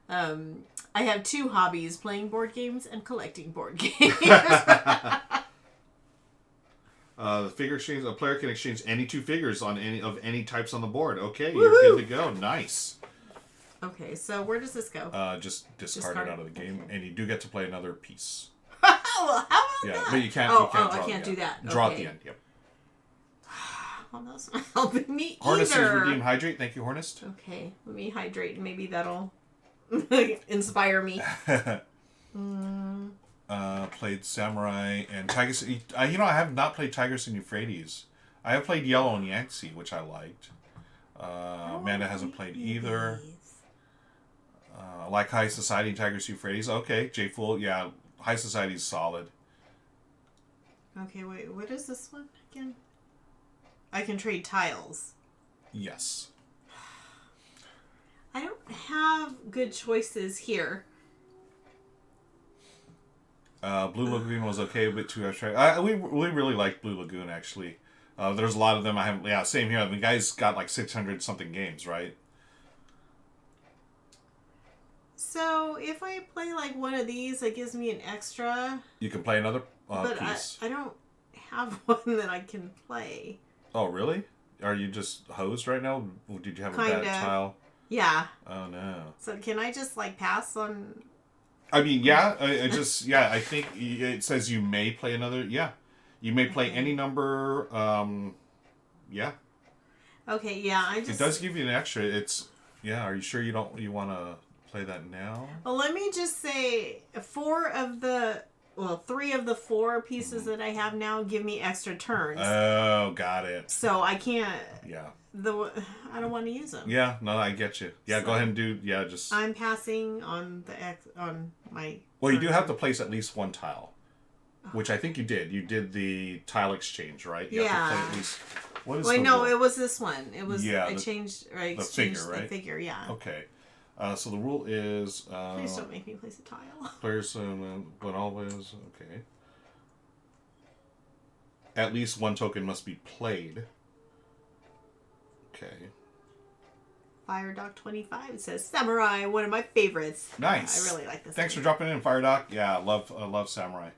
I have 2 hobbies: playing board games and collecting board games. The figure exchange. A player can exchange any 2 figures on any types on the board. Okay, you're good to go. Nice. Okay, so where does this go? Just discard it out of the game, and you do get to play another piece. Well, how about that? But you can't. I can't do that. Draw at the end. Yep. Well, that's not helping me Hornist either. is redeem hydrate. Thank you, Hornist. Okay, let me hydrate, and maybe that'll inspire me. Played Samurai and Tigers. I have not played Tigers and Euphrates. I have played Yellow and Yangtze, which I liked. Amanda hasn't played either. Like High Society and Tigers Euphrates. Okay, J Fool. Yeah, High Society is solid. Okay, wait. What is this one again? I can trade tiles. Yes. I don't have good choices here. Blue Lagoon was okay, a bit too abstract. We really liked Blue Lagoon, actually. There's a lot of them. I haven't. Yeah, same here. The guy's got like 600 something games, right? So if I play like one of these, it gives me an extra. You can play another but piece. I don't have one that I can play. Oh, really? Are you just hosed right now? Did you have a bad tile? Yeah. Oh, no. So can I just like pass on? I mean, yeah. I think it says you may play another. Yeah. You may play any number. Yeah. Okay, yeah. It does give you an extra. Yeah. Are you sure you want to play that now? Well, let me just say 3 of the 4 pieces that I have now give me extra turns. Oh, got it. So I can't. Yeah. I don't want to use them. Yeah, no, I get you. Yeah, so go ahead and do. Yeah, just. I'm passing on on my. Well, you do have to place at least 1 tile, which I think you did. You did the tile exchange, right? You have to play at least. What is? No, it was this one. It was. Yeah, I changed. Right. The figure, right? The figure, yeah. Okay. So the rule is. Please don't make me place a tile. Players, but always okay. At least 1 token must be played. Okay. FireDoc 25 says Samurai, one of my favorites. Nice. I really like this. Thanks for dropping in, FireDoc. Yeah, I love Samurai.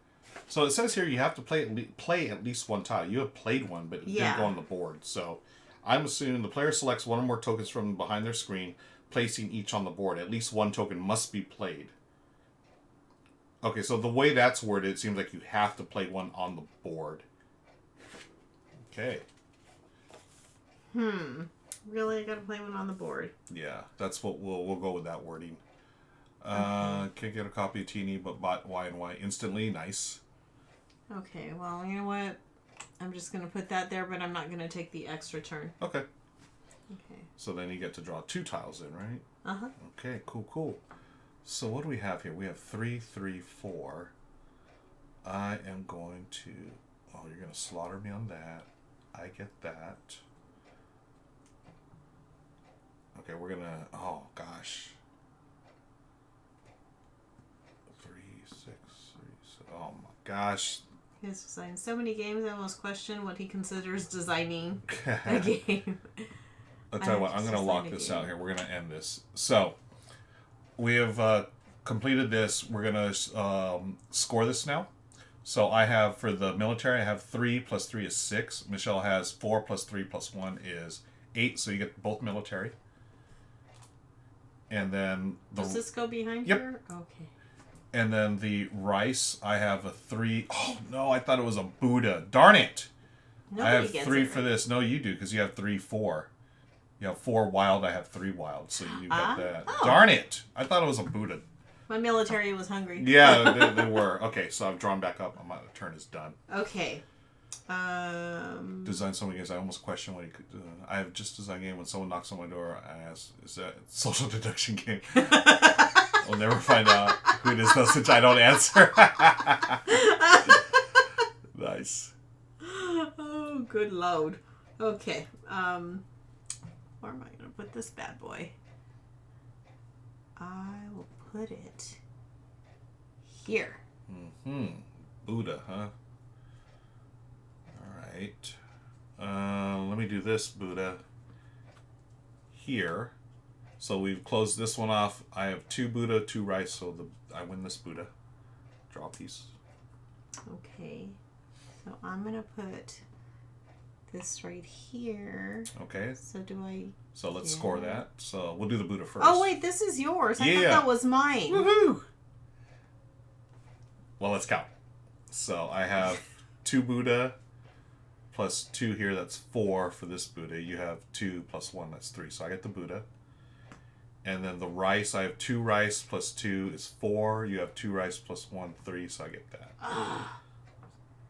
So it says here you have to play at least 1 tile. You have played one, but it didn't go on the board. So I'm assuming the player selects 1 or more tokens from behind their screen, placing each on the board. At least 1 token must be played. Okay, so the way that's worded, it seems like you have to play one on the board. Okay. Really, I gotta play one on the board. Yeah, that's what we'll go with that wording. Can't get a copy of Teeny, but bought Y and Y instantly. Nice. Okay, well, you know what? I'm just gonna put that there, but I'm not gonna take the extra turn. Okay. Okay. So then you get to draw 2 tiles in, right? Uh-huh. Okay, cool. So what do we have here? We have 3, 3, 4. I am going to... Oh, you're going to slaughter me on that. I get that. Okay, we're going to... Oh, gosh. 3, 6, 3, 6. Oh, my gosh. He has designed so many games, I almost question what he considers designing a game. I'll tell you what, I'm going to lock this out here. We're going to end this. So, we have completed this. We're going to score this now. So, I have, for the military, I have 3 plus 3 is 6. Michelle has 4 plus 3 plus 1 is 8. So, you get both military. And then... Does this go behind Yep. here? Okay. And then the rice, I have a 3. Oh, no, I thought it was a Buddha. Darn it! Nobody I have gets 3 it for right. this. No, you do, because you have 3, 4. You have 4 wild, I have 3 wild, so you got that. Oh. Darn it! I thought it was a Buddha. My military was hungry. Yeah, they were. Okay, so I've drawn back up. My turn is done. Okay. Design so many games, I almost question what he could do. I have just designed a game when someone knocks on my door, I ask, is that a social deduction game? I'll never find out who it is, though, since I don't answer. Nice. Oh, good load. Okay. Where am I going to put this bad boy? I will put it here. Buddha, huh? Alright. Let me do this Buddha here. So we've closed this one off. I have 2 Buddha, 2 rice, so I win this Buddha. Draw a piece. Okay. So I'm going to put this right here. Okay. So do I... So let's score that. So we'll do the Buddha first. Oh, wait, this is yours. I thought Yeah. that was mine. Woohoo! Well, let's count. So I have 2 Buddha plus 2 here. That's 4 for this Buddha. You have 2 plus 1. That's 3. So I get the Buddha. And then the rice, I have 2 rice plus 2 is 4. You have 2 rice plus 1, 3. So I get that.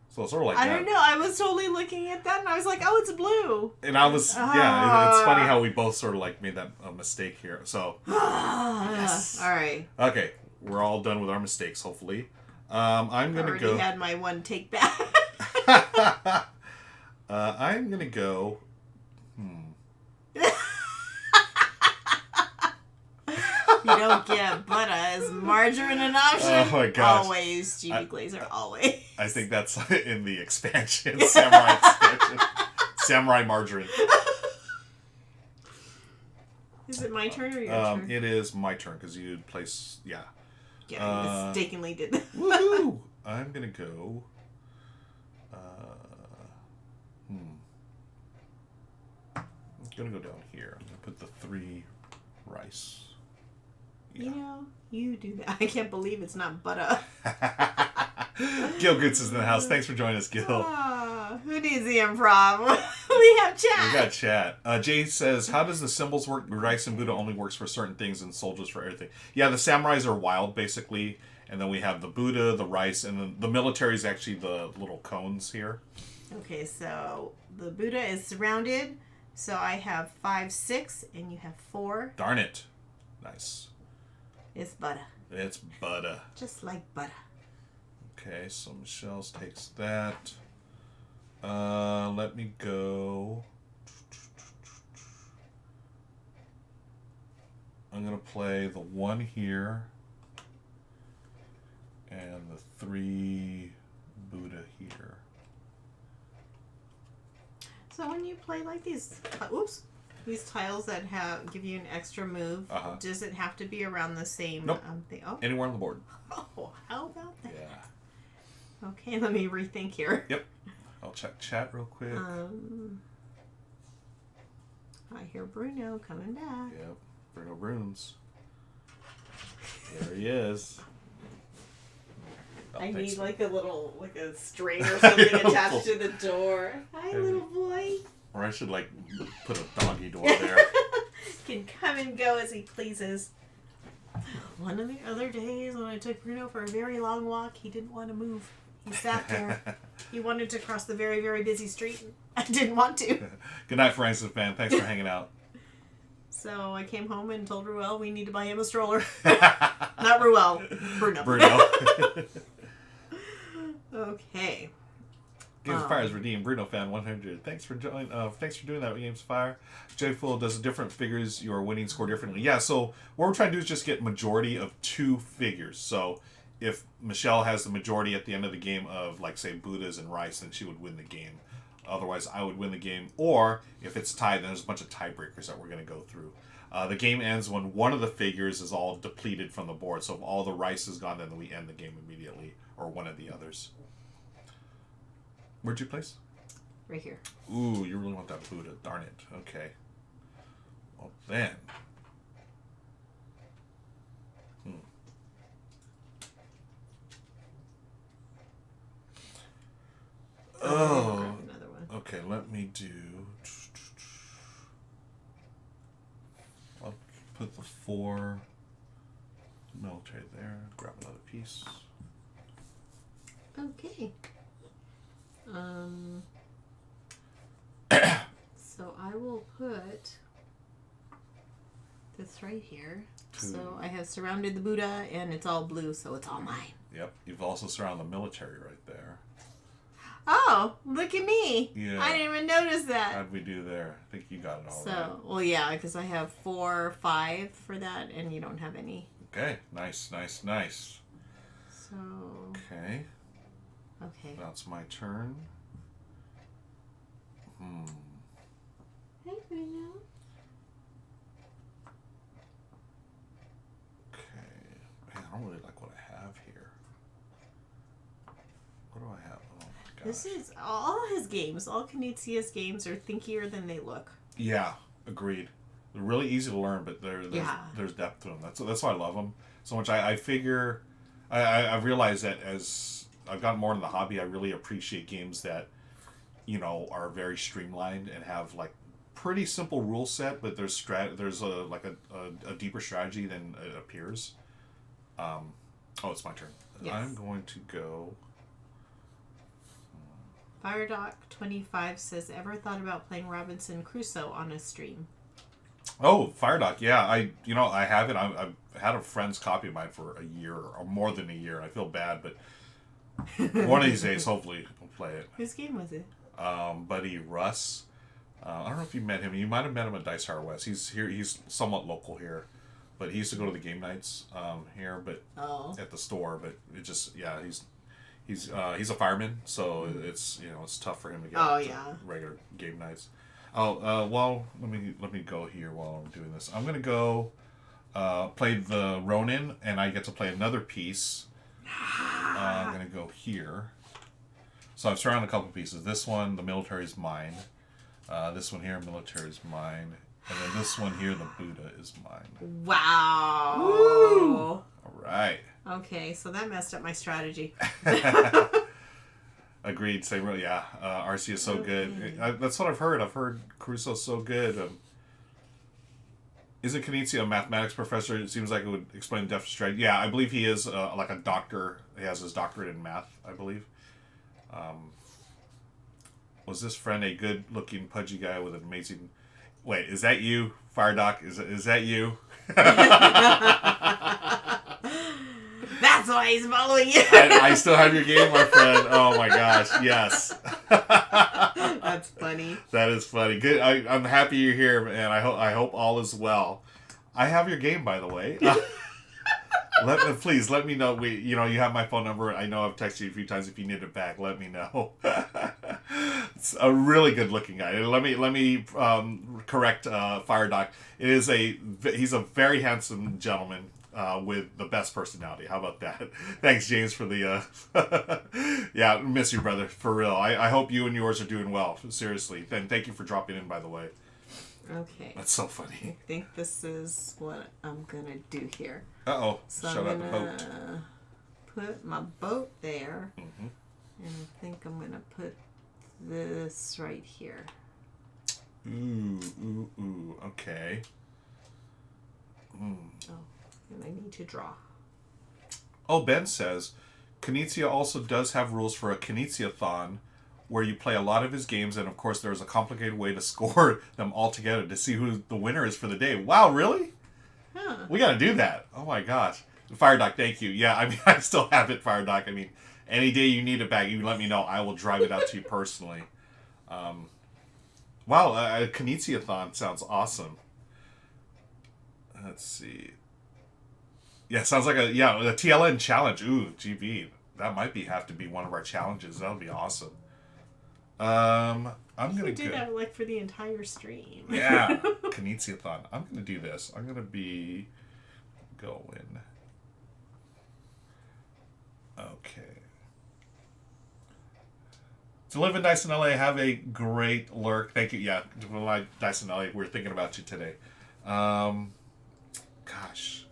So it's sort of like I that. don't know. I was totally looking at that and I was like, oh, it's blue. And I was, yeah, it's funny how we both sort of like made that mistake here. So, Yes. All right. okay, we're all done with our mistakes, hopefully. I'm going to already go. had my one take back. I'm going to go. You don't get butter as margarine an option. Oh my gosh. Always, GB Glazer, always. I think that's in the expansion, Samurai expansion. Samurai margarine. Is it my turn or your turn? It is my turn because you place, yeah. Yeah, I mistakenly did that. Woohoo! I'm gonna go. I'm gonna go down here. I'm gonna put the 3 rice. You know, you do that. I can't believe it's not butter. Gil Goots is in the house. Thanks for joining us, Gil. Who needs the improv? We have chat. We got chat. Jay says, how does the symbols work? Rice and Buddha only works for certain things and soldiers for everything. Yeah, the samurais are wild, basically. And then we have the Buddha, the rice, and then the military is actually the little cones here. Okay, so the Buddha is surrounded. So I have 5, 6, and you have 4. Darn it. Nice. It's butter. It's Buddha. Just like butter. Okay, so Michelle's takes that. Let me go. I'm going to play the 1 here. And the 3 Buddha here. So when you play like these, these tiles that give you an extra move, does it have to be around the same thing? Oh. Anywhere on the board. Oh, how about that? Yeah. Okay, let me rethink here. Yep. I'll check chat real quick. I hear Bruno coming back. Yep. Bruno Bruns. There he is. I thanks, need like a string or something attached to the door. Hi, little boy. Or I should like put a doggy door there. Can come and go as he pleases. One of the other days when I took Bruno for a very long walk, he didn't want to move. He sat there. He wanted to cross the very, very busy street. I didn't want to. Good night, Francis fan. Thanks for hanging out. So I came home and told Ruel we need to buy him a stroller. Not Ruel, Bruno. Bruno. Okay. Games of Fire is redeemed. Bruno fan 100. Thanks for doing that. Games of Fire. Joyful does the different figures your winning score differently. Yeah. So what we're trying to do is just get majority of 2 figures. So if Michelle has the majority at the end of the game of like say Buddhas and rice, then she would win the game. Otherwise, I would win the game. Or if it's tied, then there's a bunch of tiebreakers that we're going to go through. The game ends when one of the figures is all depleted from the board. So if all the rice is gone, then we end the game immediately, or one of the others. Where'd you place? Right here. Ooh, you really want that Buddha. Darn it. Okay. Well, then. Oh. Another one. Okay, let me do... I'll put the 4 military there. Grab another piece. Okay. So I will put this right here. So I have surrounded the Buddha, and it's all blue, so it's all mine. Yep. You've also surrounded the military right there. Oh, look at me. Yeah. I didn't even notice that. How'd we do there? I think you got it all right. So, well, yeah, because I have 4, 5 for that, and you don't have any. Okay. Nice, nice, nice. So. Okay. Okay. Now it's my turn. Hey, Bruno. Okay. Man, I don't really like what I have here. What do I have? Oh my gosh. This is all his games. All Knizia's games are thinkier than they look. Yeah, agreed. They're really easy to learn, but there's depth to them. That's why I love them so much. I figure I realize that as I've gotten more into the hobby, I really appreciate games that are very streamlined and have like pretty simple rule set, but there's a deeper strategy than it appears. It's my turn. Yes. I'm going to go. FireDoc25 says, ever thought about playing Robinson Crusoe on a stream? Oh, FireDoc, yeah. I have it. I've had a friend's copy of mine for a year or more than a year. I feel bad, but one of these days, hopefully, we'll play it. Whose game was it? Buddy Russ. I don't know if you met him. You might have met him at Dice Tower West. He's here. He's somewhat local here, but he used to go to the game nights here, but at the store. But it just he's a fireman, so it's tough for him to get to regular game nights. Well, let me go here while I'm doing this. I'm gonna go play the Ronin, and I get to play another piece. I'm gonna go here. So I've surrounded a couple pieces. This one, the military is mine. This one here, military is mine. And then this one here, the Buddha, is mine. Wow. Woo! All right. Okay, so that messed up my strategy. Agreed. Same. Yeah. RC is so good. That's what I've heard. I've heard Crusoe's so good. Isn't Knizia a mathematics professor? It seems like it would explain depth of strategy. Yeah, I believe he is like a doctor. He has his doctorate in math, I believe. Was this friend a good-looking, pudgy guy with an amazing... Wait, is that you, FireDoc? Is that you? That's why he's following you. I still have your game, my friend. Oh my gosh, yes. That's funny. That is funny. Good. I'm happy you're here, and I hope all is well. I have your game, by the way. Please let me know. You have my phone number. I know I've texted you a few times. If you need it back, let me know. It's a really good looking guy. Let me correct FireDoc. He's a very handsome gentleman with the best personality. How about that? Thanks, James, for the yeah. Miss you, brother, for real. I hope you and yours are doing well. Seriously, and thank you for dropping in, by the way. Okay. That's so funny. I think this is what I'm gonna do here. Uh-oh. So Shut I'm up, gonna Hope. put my boat there. Mm-hmm. And I think I'm going to put this right here. Ooh. Okay. Mm. Oh, and I need to draw. Oh, Ben says, Knizia also does have rules for a Knizia-thon where you play a lot of his games, and of course there is a complicated way to score them all together to see who the winner is for the day. Wow, really? Huh. We gotta do that. Oh my gosh. Firedoc, thank you. Yeah, I mean, I still have it, Firedoc. I mean, any day you need it back, you let me know. I will drive it out to you personally. Wow, a Knizia-thon sounds awesome. Let's see. Yeah, sounds like a TLN challenge. Ooh, GB. That might have to be one of our challenges. That would be awesome. I'm gonna do that like for the entire stream. Yeah, Knizia-thon. I'm gonna do this. I'm gonna be going. Okay. To live in Dyson LA, have a great lurk. Thank you. Yeah, to live Dyson LA, we're thinking about you today. Gosh.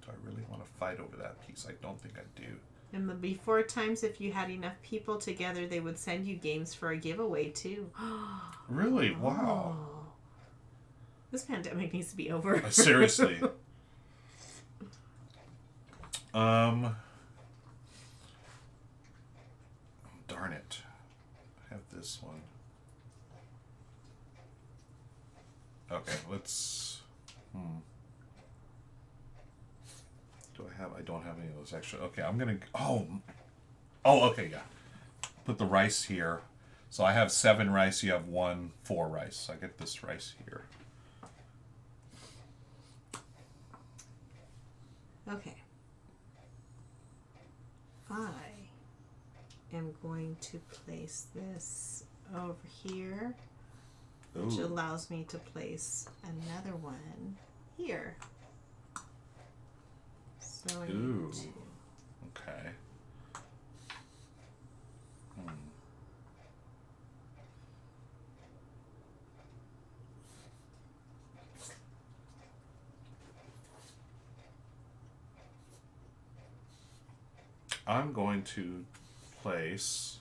Do I really want to fight over that piece? I don't think I do. In the before times, if you had enough people together, they would send you games for a giveaway, too. Really? Wow. Oh. This pandemic needs to be over. Seriously. Darn it. I have this one. Okay, let's... I don't have any of those extra. Okay, I'm gonna... Oh, okay, yeah. Put the rice here. So I have 7 rice, you have 4 rice. So I get this rice here. Okay. I am going to place this over here, which Ooh. allows me to place another one here. So I Ooh. need to... Okay. I'm going to place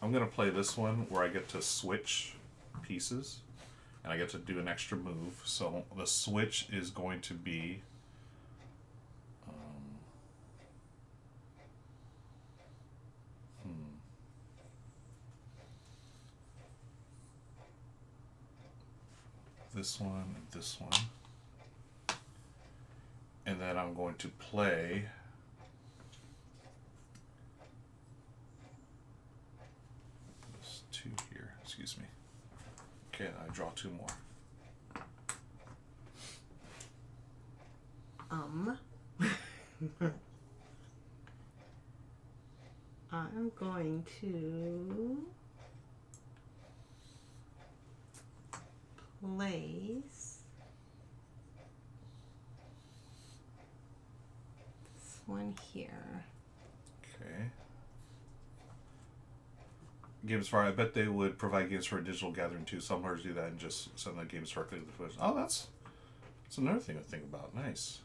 I'm going to play this one where I get to switch pieces and I get to do an extra move. So the switch is going to be this one and this one. And then I'm going to play this 2 here, excuse me. Okay, and I draw 2 more. I'm going to place this one here. Okay. Games for I bet they would provide games for a digital gathering too. Some players do that and just send the games directly to the Twitch. Oh, that's another thing to think about. Nice.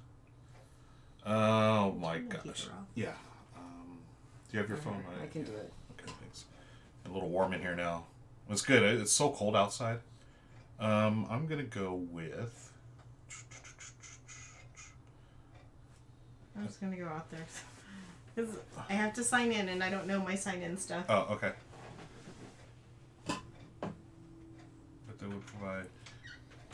Oh my gosh. Yeah. Do you have your phone? I can do it. Okay, thanks. A little warm in here now. It's good. It's so cold outside. I'm gonna go with. I'm just gonna go out there because I have to sign in and I don't know my sign-in stuff. Oh, okay. But they would provide.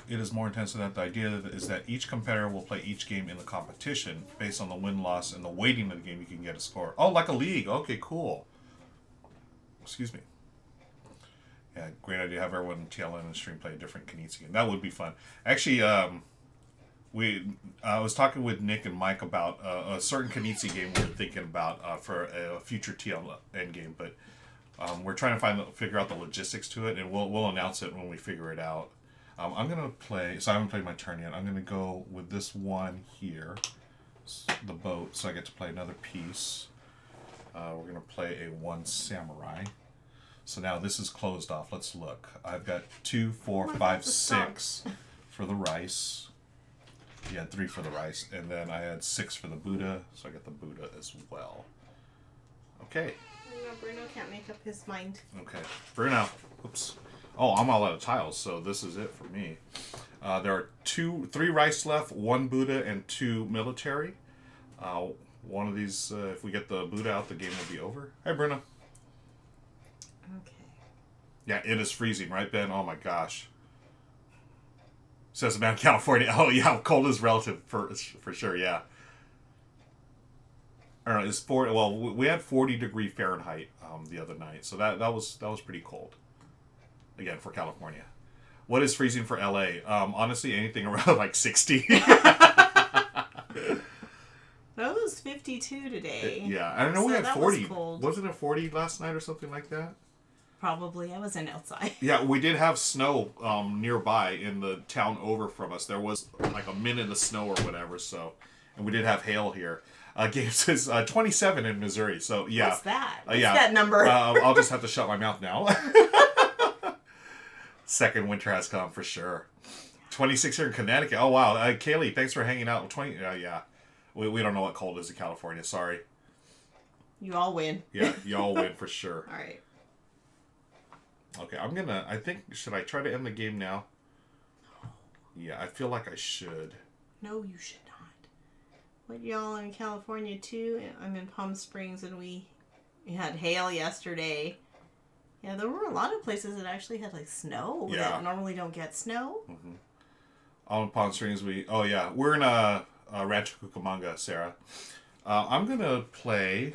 It is more intense than that. The idea is that each competitor will play each game in the competition based on the win-loss and the weighting of the game. You can get a score. Oh, like a league. Okay, cool. Excuse me. Yeah, great idea. Have everyone in TLN and stream play a different Knizia game. That would be fun. Actually, I was talking with Nick and Mike about a certain Knizia game we were thinking about for a future TLN game, but we're trying to figure out the logistics to it, and we'll announce it when we figure it out. I'm gonna play. So I haven't played my turn yet. I'm gonna go with this one here, the boat. So I get to play another piece. We're gonna play a 1 samurai. So now this is closed off. Let's look. I've got 2, 4, my 5, God, the 6 for the rice. You had 3 for the rice, and then I had 6 for the Buddha, so I got the Buddha as well. Okay. No, Bruno can't make up his mind. Okay. Bruno. Oops. Oh, I'm all out of tiles, so this is it for me. There are 3 rice left, 1 Buddha, and 2 military. One of these, if we get the Buddha out, the game will be over. Hi, Bruno. Okay. Yeah, it is freezing, right, Ben? Oh my gosh. Says the man in California. Oh yeah, cold is relative for sure. Yeah. I don't know. It's 40. Well, we had 40-degree Fahrenheit the other night, so that was pretty cold. Again, for California. What is freezing for LA? Honestly, anything around like 60. That was 52 today. Yeah, I don't know. So We had that 40. was cold. Wasn't it 40 last night or something like that? Probably. I wasn't outside. Yeah, we did have snow nearby in the town over from us. There was like a minute of snow or whatever. So, and we did have hail here. Gabe says 27 in Missouri. So yeah, What's that? What's yeah, that number? I'll just have to shut my mouth now. Second winter has come for sure. 26 here in Connecticut. Oh wow, Kaylee, thanks for hanging out. 20. Yeah, we don't know what cold is in California. Sorry. You all win. Yeah, y'all win for sure. All right. Okay, I think, should I try to end the game now? Yeah, I feel like I should. No, you should not. What, y'all in California too? I'm in Palm Springs and we had hail yesterday. Yeah, there were a lot of places that actually had like snow that normally don't get snow. Mm-hmm. On Palm Springs, we're in Rancho Cucamonga, Sarah. I'm going to play...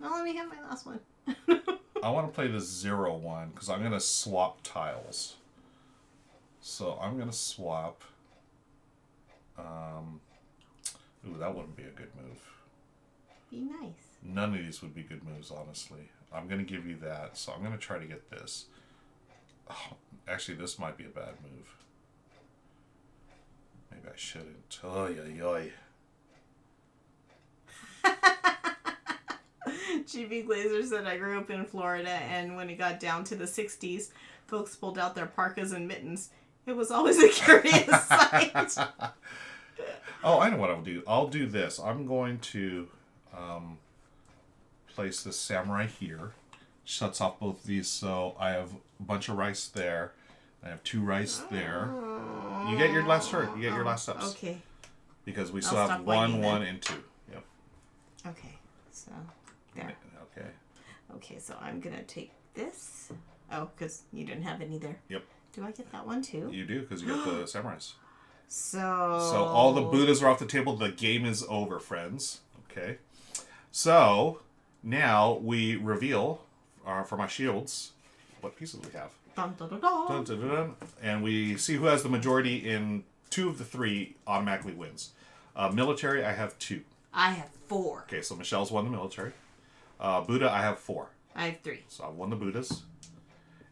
Well, let me have my last one. I want to play the 0-1 because I'm going to swap tiles. So I'm going to swap. Ooh, that wouldn't be a good move. Be nice. None of these would be good moves, honestly. I'm going to give you that. So I'm going to try to get this. Oh, actually, this might be a bad move. Maybe I shouldn't. Oy, oy, oy. GB Glazer said, I grew up in Florida, and when it got down to the 60s, folks pulled out their parkas and mittens. It was always a curious sight. Oh, I know what I'll do. I'll do this. I'm going to place this samurai here. Shuts off both of these, so I have a bunch of rice there. I have 2 rice there. You get your last turn. You get your last steps. Okay. Because we still have 1, 1, and 2. Yep. Okay. So, there. Okay. Okay, so I'm going to take this. Oh, because you didn't have any there. Yep. Do I get that one too? You do, because you got the samurais. So all the Buddhas are off the table. The game is over, friends. Okay. So, now we reveal, for my shields, what pieces we have. Dun, dun, dun, dun. Dun, dun, dun, dun. And we see who has the majority in 2 of the 3 automatically wins. Military, I have 2. I have 4. Okay, so Michelle's won the military. Buddha, I have 4. I have 3. So I've won the Buddhas.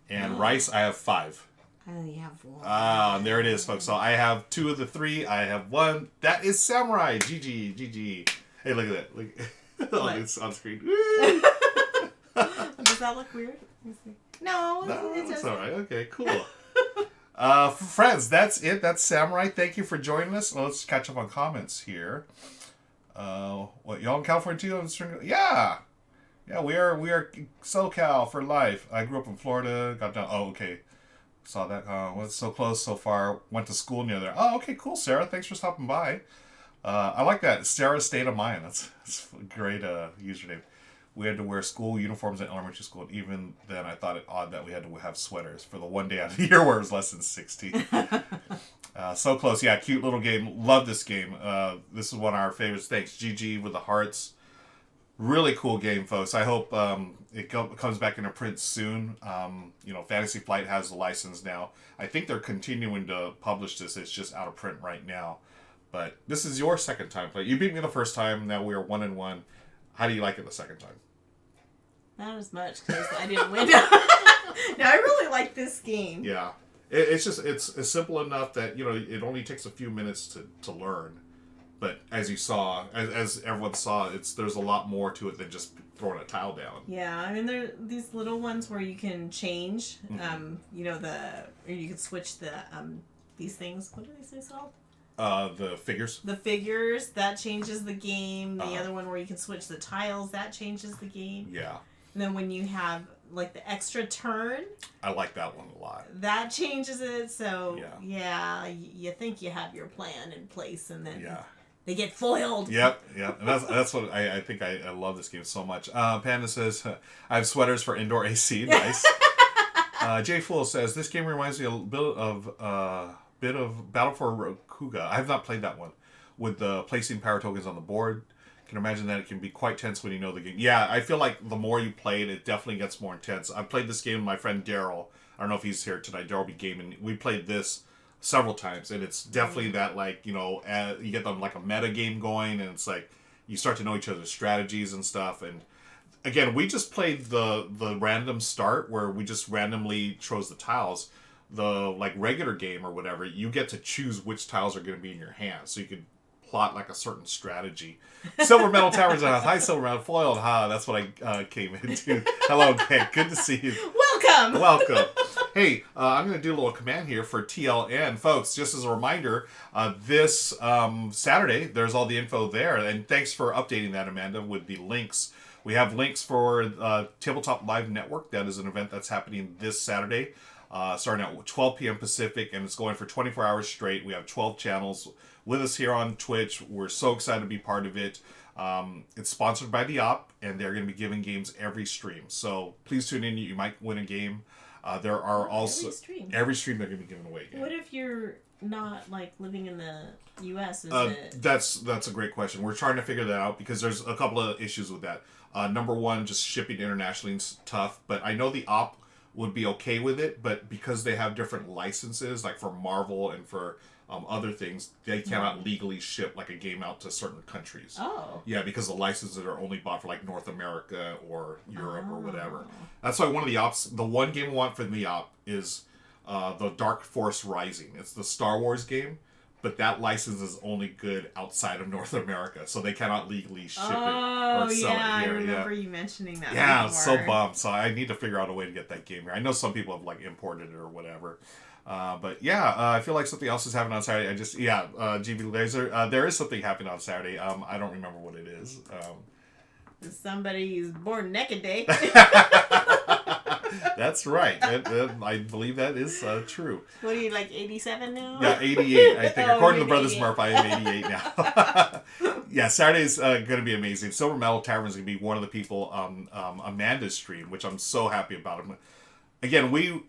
And rice, I have 5. I only have 1. And there it is, folks. So I have 2 of the 3. I have 1. That is samurai. GG, GG. Hey, look at that. Look. Oh, it's on screen. Does that look weird? No, it's all right. Okay, cool. Friends, that's it. That's Samurai. Thank you for joining us. Well, let's catch up on comments here. What, y'all in California too? Yeah. Yeah, we are SoCal for life. I grew up in Florida. Got down. Oh, okay. Saw that. It's so close so far. Went to school near there. Oh, okay, cool, Sarah. Thanks for stopping by. I like that. Sarah's State of Mind. That's a great username. We had to wear school uniforms in elementary school, and even then I thought it odd that we had to have sweaters for the one day out of the year where it was less than 60. So close. Yeah, cute little game. Love this game. This is one of our favorites. Thanks, GG with the hearts. Really cool game, folks. I hope it comes back into print soon. Fantasy Flight has the license now. I think they're continuing to publish this. It's just out of print right now. But this is your second time playing. You beat me the first time. Now we are 1-1. How do you like it the second time? Not as much because I didn't win. No, I really like this game. Yeah, it's simple enough that it only takes a few minutes to learn, But as you saw, as everyone saw, there's a lot more to it than just throwing a tile down. Yeah, I mean, there are these little ones where you can change, you know, or you can switch these things. What are these things called? The figures. The figures, that changes the game. The other one where you can switch the tiles, that changes the game. Yeah. And then when you have, like, the extra turn... I like that one a lot. That changes it, so, yeah you think you have your plan in place, and then they get foiled. Yep. And that's what I think I love this game so much. Panda says, I have sweaters for indoor AC. Nice. Jay Fool says, this game reminds me a bit of Battle for Rokuga. I have not played that one. With the placing power tokens on the board. Can imagine that it can be quite tense when you know the game. Yeah, I feel like the more you play it definitely gets more intense. I played this game with my friend Daryl. I don't know if he's here tonight. Daryl be gaming. We played this several times, and it's definitely that, like, you know, you get them like a meta game going, and it's like you start to know each other's strategies and stuff. And again, we just played the random start where we just randomly chose the tiles. The like regular game or whatever, you get to choose which tiles are going to be in your hand, so you can plot like a certain strategy. Silver Metal Towers. Hi, Silver Metal Foiled. That's what I came into. Hello, Kate. Good to see you. Welcome. Hey, I'm going to do a little command here for TLN. Folks, just as a reminder, this Saturday, there's all the info there. And thanks for updating that, Amanda, with the links. We have links for Tabletop Live Network. That is an event that's happening this Saturday, starting at 12 p.m. Pacific, and it's going for 24 hours straight. We have 12 channels with us here on Twitch. We're so excited to be part of it. It's sponsored by the Op, and they're going to be giving games every stream. So please tune in. You might win a game. There are also every stream they're going to be giving away a game. What if you're not like living in the U.S.? That's a great question. We're trying to figure that out because there's a couple of issues with that. Number one, just shipping internationally is tough. But I know the Op would be okay with it, but because they have different licenses, like for Marvel and for other things, they cannot legally ship like a game out to certain countries. Oh. Yeah, because the licenses are only bought for like North America or Europe or whatever. That's why one of the ops, the one game I want for the op is the Dark Force Rising. It's the Star Wars game, but that license is only good outside of North America, so they cannot legally ship it or sell it here. I remember you mentioning that. Yeah, before. So bummed. So I need to figure out a way to get that game here. I know some people have like imported it or whatever. But yeah, I feel like something else is happening on Saturday. GB Laser, there is something happening on Saturday. I don't remember what it is. Somebody's born naked day. That's right. I believe that is true. What are you, like 87 now? Yeah, 88, I think. According to the Brothers Murph, I am 88 now. Yeah, Saturday's going to be amazing. Silver Metal Tavern is going to be one of the people on Amanda's stream, which I'm so happy about. Again, we...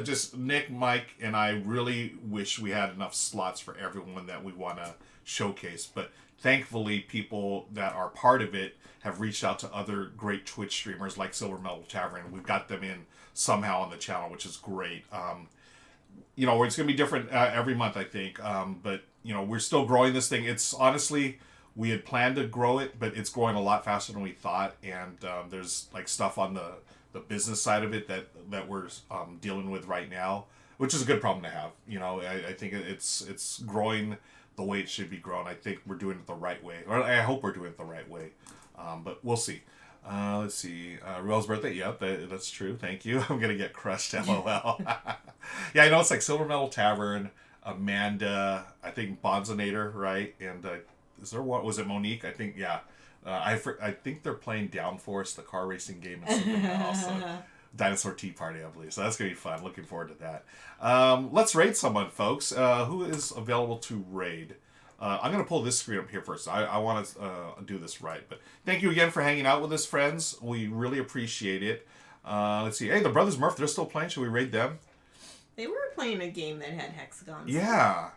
just Nick, Mike, and I really wish we had enough slots for everyone that we want to showcase. But thankfully, people that are part of it have reached out to other great Twitch streamers like Silver Metal Tavern. We've got them in somehow on the channel, which is great. It's going to be different every month, I think. But, we're still growing this thing. It's honestly, we had planned to grow it, but it's growing a lot faster than we thought. And there's like stuff on the business side of it that we're dealing with right now, which is a good problem to have. I think it's growing the way it should be grown. I think we're doing it the right way, or I hope we're doing it the right way. But we'll see. Let's see. Ruel's birthday. Yep, that's true. Thank you. I'm gonna get crushed. LOL. Yeah, I know it's like Silver Metal Tavern, Amanda. I think Bonzonator, right? And is there one? Was it Monique? I think yeah. I think they're playing Downforce, the car racing game, and something else. Dinosaur Tea Party, I believe. So that's going to be fun. Looking forward to that. Let's raid someone, folks. Who is available to raid? I'm going to pull this screen up here first. I want to do this right. But thank you again for hanging out with us, friends. We really appreciate it. Let's see. Hey, the Brothers Murph, they're still playing. Should we raid them? They were playing a game that had hexagons. Yeah.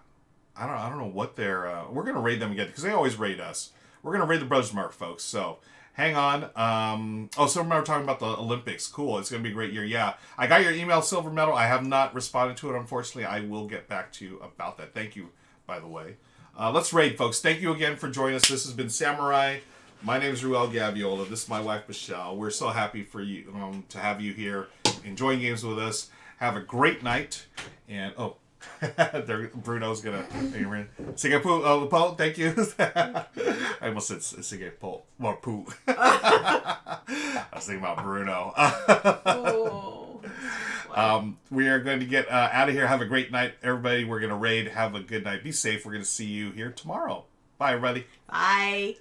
I don't know what they're... we're going to raid them again because they always raid us. We're going to raid the Brothers Murph, folks. So, hang on. So remember talking about the Olympics. Cool. It's going to be a great year. Yeah. I got your email, Silver Metal. I have not responded to it, unfortunately. I will get back to you about that. Thank you, by the way. Let's raid, folks. Thank you again for joining us. This has been Samurai. My name is Ruel Gaviola. This is my wife, Michelle. We're so happy for you to have you here enjoying games with us. Have a great night. And, Bruno's gonna sige po, po, thank you. I almost said sige po or poo. I was thinking about Bruno. Oh. We are going to get out of here. Have a great night, everybody. We're gonna raid. Have a good night. Be safe. We're gonna see you here tomorrow. Bye, everybody. Bye.